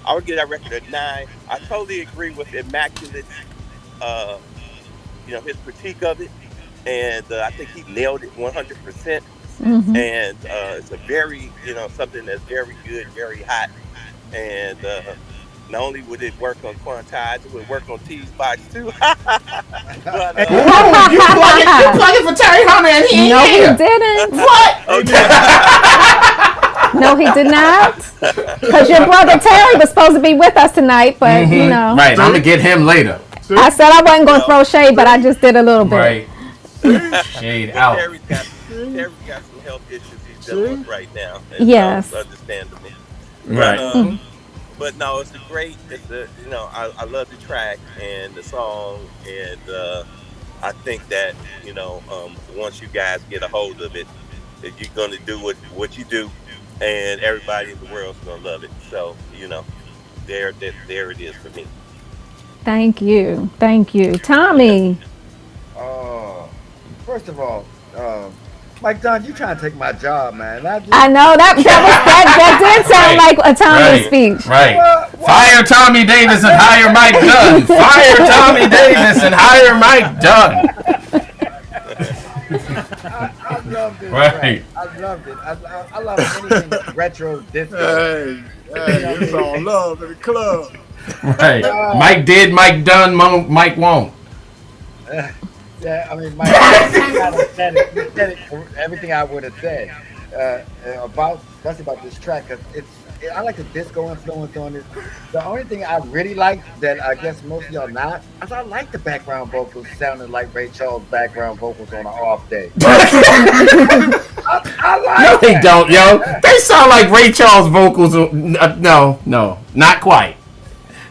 I would give that record a 9. I totally agree with Immaculate. His critique of it, and I think he nailed it 100%. And it's a very, something that's very good, very hot, and not only would it work on Quantize, it would work on T's box too. But you plug it for Terry Hunter, and he no, here. He didn't. What? Okay. No, he did not. Because your brother Terry was supposed to be with us tonight, but Right, I'm gonna get him later. I said I wasn't going to throw shade, but I just did a little bit. Right. Shade out. Terry's got some health issues he's dealing with right now. And yes. So it's understandable. Right. But no, I love the track and the song, and I think that once you guys get a hold of it, that you're gonna do what you do, and everybody in the world's gonna love it. So there it is for me. Thank you, Tommy. First of all, Mike Don, you trying to take my job, man? I know that did sound like a Tommy speech. Right. Fire Tommy Davis and hire Mike Dunn. Fire Tommy Davis and hire Mike Dunn. I love this. Right. I loved it. I love anything retro disco. Hey, it's all love in the club. Right. Mike did, Mike done, Mike won't. Yeah, I mean, Mike you said it everything I would have said about this track. Cause I like the disco influence on it. The only thing I really like that I guess most of y'all not, is I like the background vocals sounding like Ray Charles' background vocals on an off day. I like no, they that. don't, yo. They sound like Ray Charles vocals. No, not quite.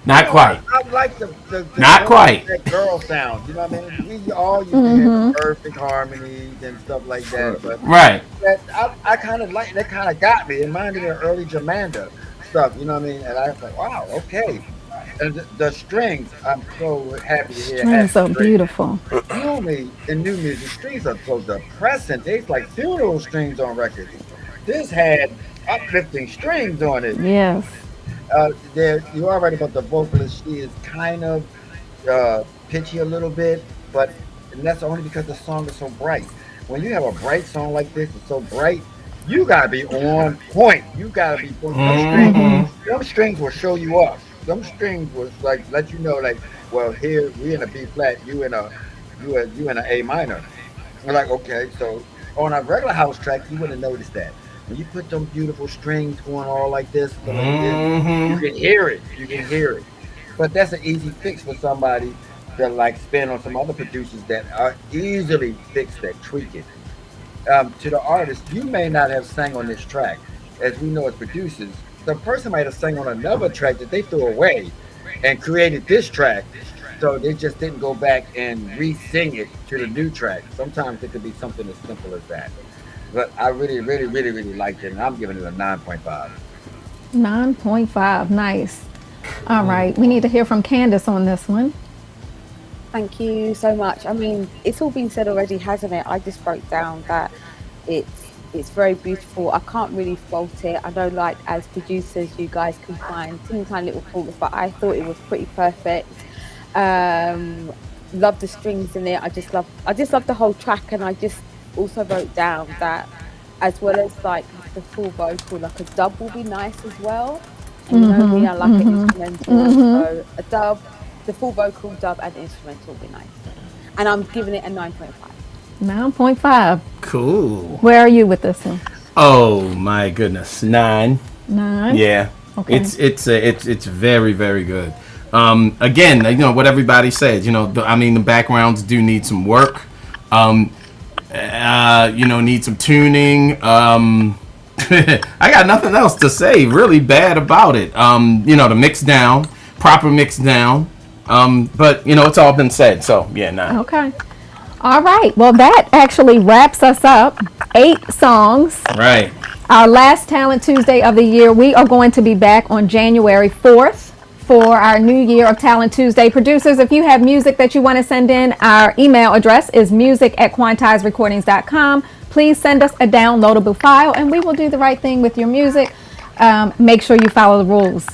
Not quite. I like the not quite. That girl sound. You know what I mean? We all used to have perfect harmonies and stuff like that. But right. I kind of like that. Kind of got me. It reminded me of early Jamanda stuff. You know what I mean? And I was like, wow, okay. And the strings, I'm so happy to hear. Strings are beautiful. Normally in new music, strings are so depressing. They's like funeral strings on records. This had uplifting strings on it. Yes. You are right about the vocalist. She is kind of pitchy a little bit, and that's only because the song is so bright. When you have a bright song like this, it's so bright, you gotta be on point. You gotta be them strings will show you up. Them strings was like let you know, like, well, here we in a B flat, you in a A minor. We're like, okay, so on a regular house track, you wouldn't notice that. When you put them beautiful strings going all like this, you can hear it. You can hear it. But that's an easy fix for somebody that like Spen on some other producers that are easily fixed that tweak it. To the artist, you may not have sang on this track. As we know as producers, the person might have sang on another track that they threw away and created this track. So they just didn't go back and re-sing it to the new track. Sometimes it could be something as simple as that. But I really, really, really, really liked it, and I'm giving it a 9.5. 9.5, nice. All right, we need to hear from Candace on this one. Thank you so much. I mean, it's all been said already, hasn't it? I just wrote down that it's very beautiful. I can't really fault it. I know, like, as producers, you guys can find tiny little faults, but I thought it was pretty perfect. Love the strings in it. I just love the whole track, and I just also wrote down that as well as like the full vocal, like a dub will be nice as well. And you know me, I like an instrumental, so a dub, the full vocal, dub, and instrumental will be nice. And I'm giving it a 9.5. 9.5. Cool. Where are you with this one? Oh my goodness, 9. 9. Yeah. Okay. It's very, very good. Again, you know what everybody says. You know, the backgrounds do need some work. Need some tuning. I got nothing else to say really bad about it. The mix down, proper mix down. But it's all been said. So yeah, 9. Okay. All right. Well, that actually wraps us up. 8 songs. Right. Our last Talent Tuesday of the year. We are going to be back on January 4th for our new year of Talent Tuesday. Producers, if you have music that you want to send in, our email address is music@quantizerecordings.com. Please send us a downloadable file and we will do the right thing with your music. Make sure you follow the rules.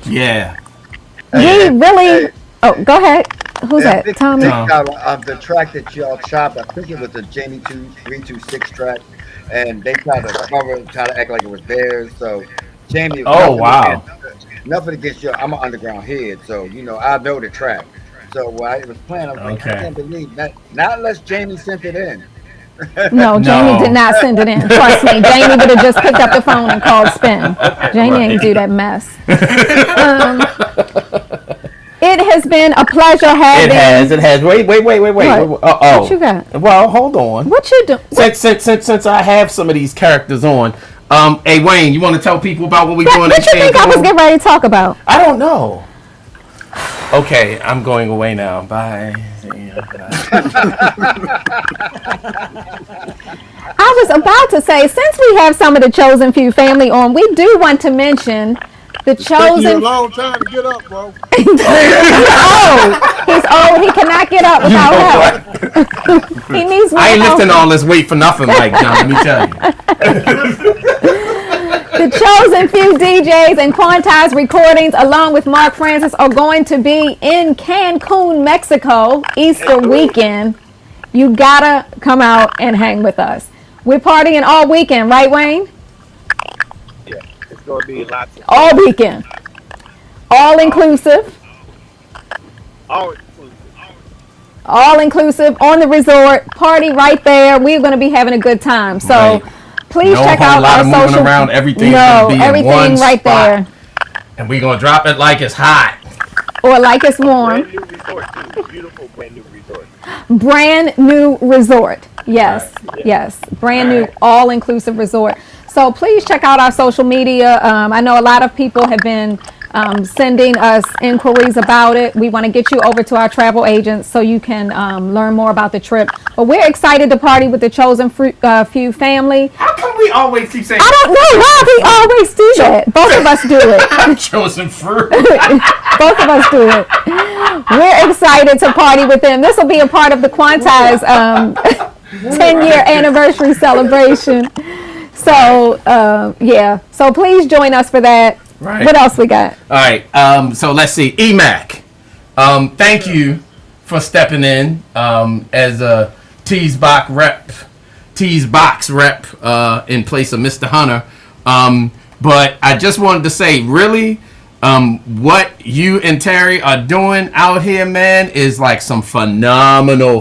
Yeah. We really... Oh, go ahead. Who's that? Tommy? The track that y'all chopped, I think it was the Jamie 326 track, and they tried to act like it was theirs. So Jamie... Oh, wow. Nothing against you. I'm an underground head, so I know the track. So while I was playing, I was like, I can't believe that. Not unless Jamie sent it in. No, Jamie did not send it in. Trust me, Jamie would have just picked up the phone and called Spen. Jamie ain't do that mess. It has been a pleasure having. It has. Wait. What you got? Well, hold on. What you doing? Since I have some of these characters on. Hey Wayne, you want to tell people about what we're doing? What you think I was getting ready to talk about? I don't know. Okay, I'm going away now. Bye. I was about to say, since we have some of the Chosen Few family on, we do want to mention the Chosen. It's taking you a long time to get up, bro. He's old. He cannot get up without help. He needs more I ain't help. lifting all this weight for nothing, Mike John. Let me tell you. The Chosen Few DJs and Quantize Recordings, along with Mark Francis, are going to be in Cancun, Mexico, Easter weekend. You gotta come out and hang with us. We're partying all weekend, right, Wayne? Yeah, it's gonna be lots of all weekend. All inclusive. all inclusive. All inclusive on the resort. Party right there. We're gonna be having a good time. So. Right. Please no check whole out lot our of moving social. Around. Everything's gonna be everything in one right spot. there. And we're gonna drop it like it's hot. Or like it's warm. Brand new resort too. Beautiful brand new resort. Brand new resort. Yes, Right. yes. Brand new all-inclusive resort. So please check out our social media. I know a lot of people have been sending us inquiries about it. We want to get you over to our travel agents so you can learn more about the trip. But we're excited to party with the Chosen Few family. How come we always keep saying? I don't know why we always do that. Both of us do it. Chosen fruit. Both of us do it. We're excited to party with them. This will be a part of the Quantize 10-year anniversary celebration. So, yeah. So please join us for that. Right. What else we got? All right. So let's see. EMAC. Thank you for stepping in as a Tease Box rep in place of Mr. Hunter. But I just wanted to say, really, what you and Terry are doing out here, man, is like some phenomenal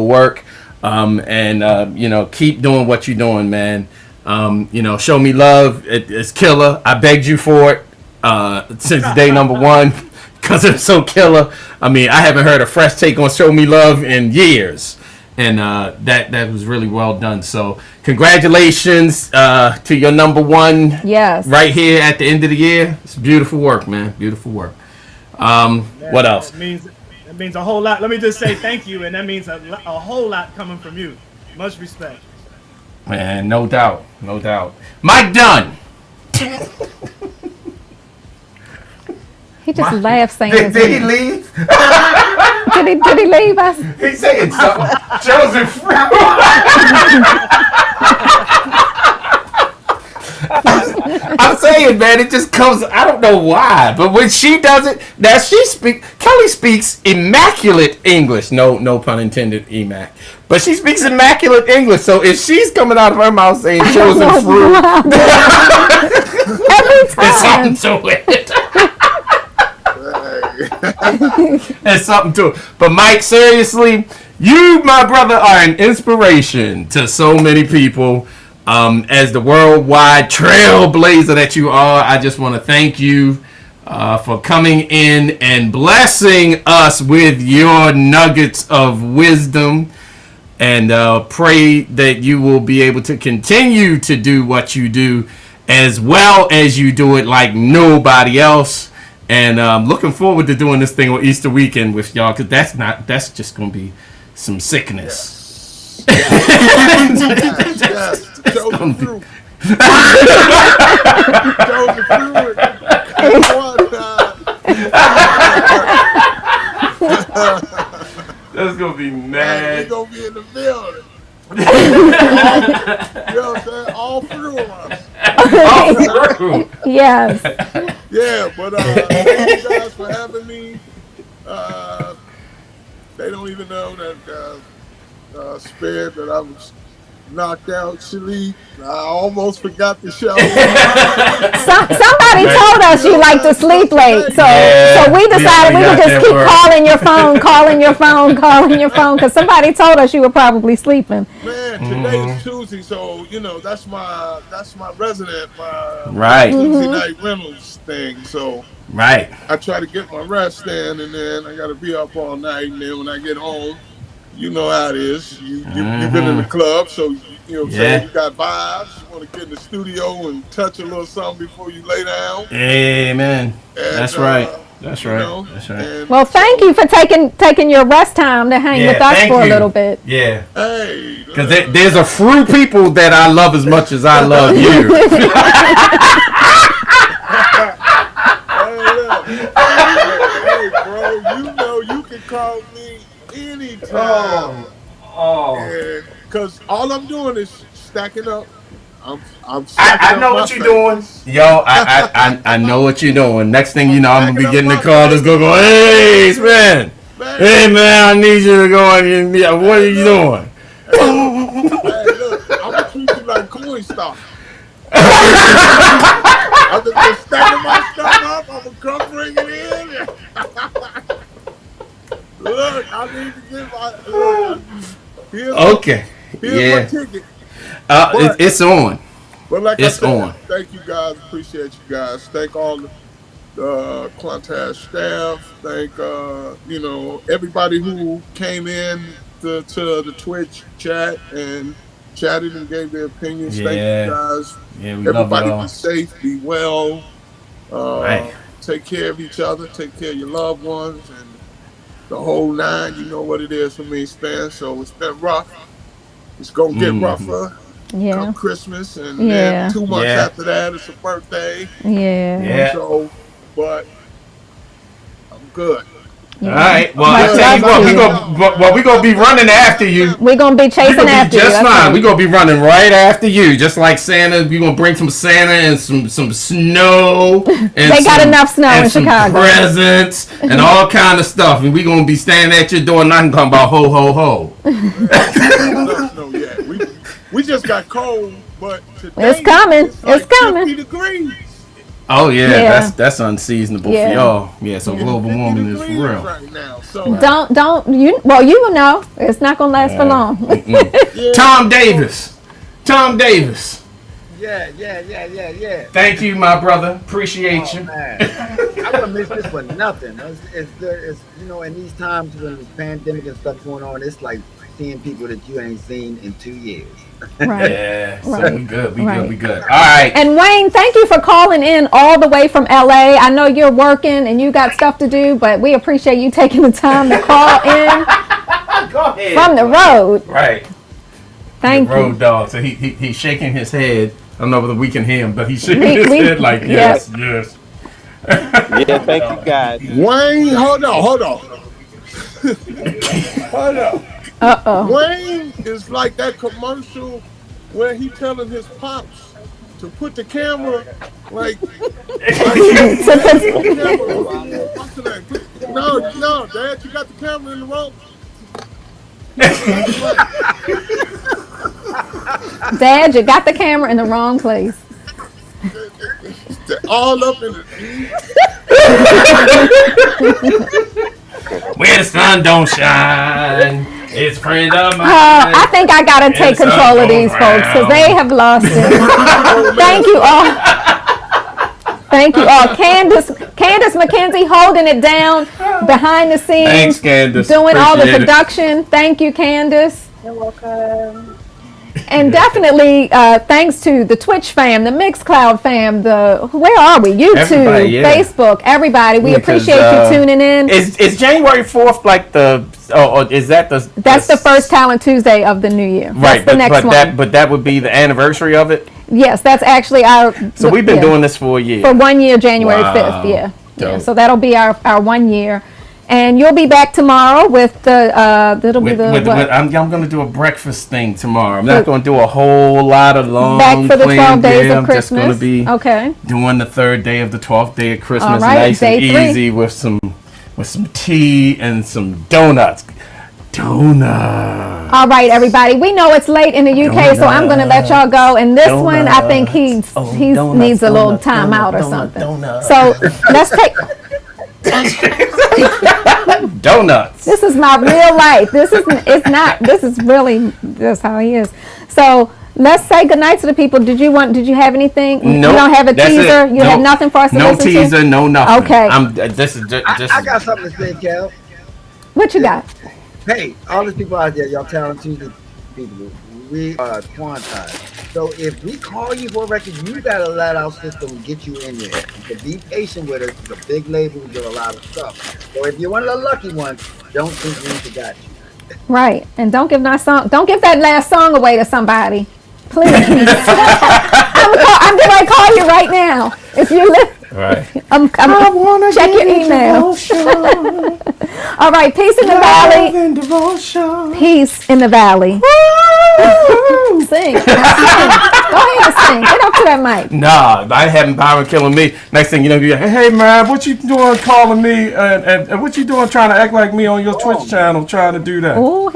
work. And keep doing what you're doing, man. Show Me Love. It's killer. I begged you for it since day number one because it's so killer. I mean, I haven't heard a fresh take on Show Me Love in years. And that was really well done. So congratulations to your number one. Yes. Right here at the end of the year. It's beautiful work, man. Beautiful work. What else? It means a whole lot. Let me just say thank you, and that means a whole lot coming from you. Much respect. Man, no doubt. Mike Dunn. He just laughed saying his Did he name. leave? Did he leave us? He's saying something. Chosen fruit. I'm saying, man, it just comes. I don't know why, but when she does it, Kelly speaks immaculate English. No pun intended, EMAC. But she speaks immaculate English. So if she's coming out of her mouth saying chosen fruit, every time. there's something to it. There's something to it. But Mike, seriously, you, my brother, are an inspiration to so many people. As the worldwide trailblazer that you are, I just want to thank you for coming in and blessing us with your nuggets of wisdom, and pray that you will be able to continue to do what you do as well as you do it like nobody else. And looking forward to doing this thing on Easter weekend with y'all, because that's just going to be some sickness. Yes. Show the fruit. Show the fruit. That's gonna be mad. We're gonna be in the building. You know what I'm saying? All through us. All through. Yes. Yeah, but thank you guys for having me. They don't even know that Spen, that I was knocked out, Shalik. I almost forgot the show. Somebody told us you like to sleep late, so we decided we would just keep calling your phone, because somebody told us you were probably sleeping. Man, today is Tuesday, so that's my resident, right Tuesday night rentals thing. So right, I try to get my rest in, and then I got to be up all night, and then when I get home. You know how it is. You've been in the club, so you got vibes. You want to get in the studio and touch a little something before you lay down. Amen. And, That's right. That's right. Well, thank you for taking your rest time to hang with us for a little bit. Yeah. Hey. Because there's a few people that I love as much as I love you. Hey, bro, you can call me anytime. Because all I'm doing is stacking up. I know what you're doing. Yo, I know what you're doing. Next thing you know, I'm going to be getting the call that's going to go, hey, Spen. Hey, man, I need you to go. What are you doing? Hey, look, I'm going to treat you like coin stock. I'm just going to stack my stuff up. I'm going to come bring it in. Look, I need to get my... Here's my ticket. It's on. But like it's I said, on. Thank you guys. Appreciate you guys. Thank all the Quantize staff. Thank everybody who came in to the Twitch chat and chatted and gave their opinions. Thank you guys. Yeah, we everybody love it all. be safe, be well. Right. take care of each other, take care of your loved ones, and the whole nine. You know what it is for me, Spen. So it's been rough. It's gonna get rougher. Come Christmas, and then 2 months after that, it's a birthday. Yeah. So, but I'm good. All right. Well, I tell you what, we gonna be running after you. We're gonna be chasing after you. Just fine. We're gonna be running right after you, just like Santa. We're gonna bring some Santa and some snow. And they got enough snow in Chicago. Presents and all kind of stuff, and we're gonna be standing at your door knocking, talking about ho ho ho. We just got cold, but today it's coming. Like it's coming. 50 degrees. Oh yeah, that's unseasonable for y'all. Yeah, so global warming is real. Right now, so. Don't you? Well, you will know. It's not gonna last for long. Tom Davis. Yeah. Thank you, my brother. Appreciate you. Man. I wouldn't miss this for nothing. It's good. It's, you know, in these times when there's pandemic and stuff going on, it's like seeing people that you ain't seen in 2 years. Right. Yeah, so we good. We good. All right. And Wayne, thank you for calling in all the way from LA. I know you're working and you got stuff to do, but we appreciate you taking the time to call in from the road. Right. Thank you. Road dog. So he's shaking his head. I don't know whether we can hear him, but he's shaking his head like yes. Yeah, thank you guys. Wayne, hold on. Wayne is like that commercial where he telling his pops to put the camera like no, Dad, you got the camera in the wrong. Dad, you got the camera in the wrong place. They're all up in the where the sun don't shine. It's a friend of mine. I think I gotta take control of these folks because they have lost it. Thank you all. Candace McKenzie holding it down behind the scenes. Thanks, Candace. Doing all the Appreciate it. production. Thank you, Candace. You're welcome. And definitely thanks to the Twitch fam, the Mixcloud fam, where are we? YouTube, Facebook, everybody. We appreciate you tuning in. Is January 4th like or is that the? That's the first Talent Tuesday of the new year. Right, that's the next one. But that would be the anniversary of it. Yes, that's actually our. So we've been doing this for a year. For 1 year, January 5th. Yeah. So that'll be our 1 year. And you'll be back tomorrow with I'm going to do a breakfast thing tomorrow. I'm not going to do a whole lot of long. Back for the 12 days of I'm Christmas. just going to be doing the third day of the 12th day of Christmas, all right, nice and easy with some tea and some donuts. All right, everybody. We know it's late in the UK, so I'm going to let y'all go. And this one, I think he needs a little time out or something. So let's take. Donuts. This is my real life. This is really just how he is. So let's say goodnight to the people. Did you have anything? Nope, you don't have a teaser? You have nothing for us to listen to? No teaser, no nothing. Okay. This is just I got something to say, Cal. What you got? Hey, all these people out there, y'all Talent Tuesday people, we are Quantize. So if we call you for a record, you gotta let our system get you in there. So be patient with us. The big labels do a lot of stuff. So if you're one of the lucky ones, don't think we forgot you. Right, and don't give that last song away to somebody, please. I'm gonna call you right now. If you live. Right. I wanna check your email. All right, peace in the valley. Peace in the valley. Sing. Go ahead and sing. Get up to that mic. Nah, I haven't Byron killing me. Next thing you know, you're like, hey man, what you doing calling me and what you doing trying to act like me on your Twitch channel trying to do that? Ooh,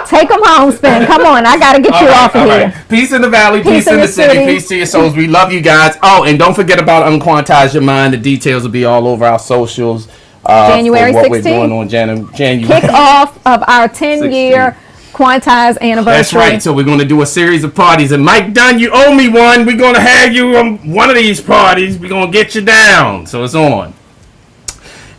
take them home, Spen. Come on, I gotta get you off of here. Right. Peace in the valley, peace in the city, peace to your souls. We love you guys. Oh, and don't forget about Unquantize Your Mind. The details will be all over our socials. January 16th. What we're doing on January. Kick off of our 10-year Quantize anniversary. That's right. So we're going to do a series of parties. And Mike Dunn, you owe me one. We're going to have you on one of these parties. We're going to get you down. So it's on.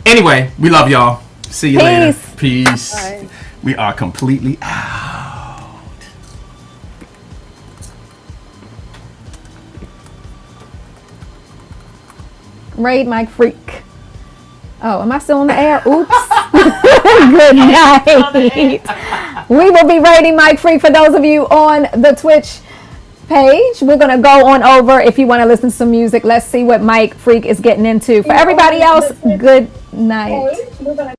Anyway, we love y'all. See you later. Peace. Bye. We are completely out. Raid Mike Freak. Oh, am I still on the air? Oops. Good night. We will be rating Mike Freak for those of you on the Twitch page. We're going to go on over if you want to listen to some music. Let's see what Mike Freak is getting into. For everybody else, good night.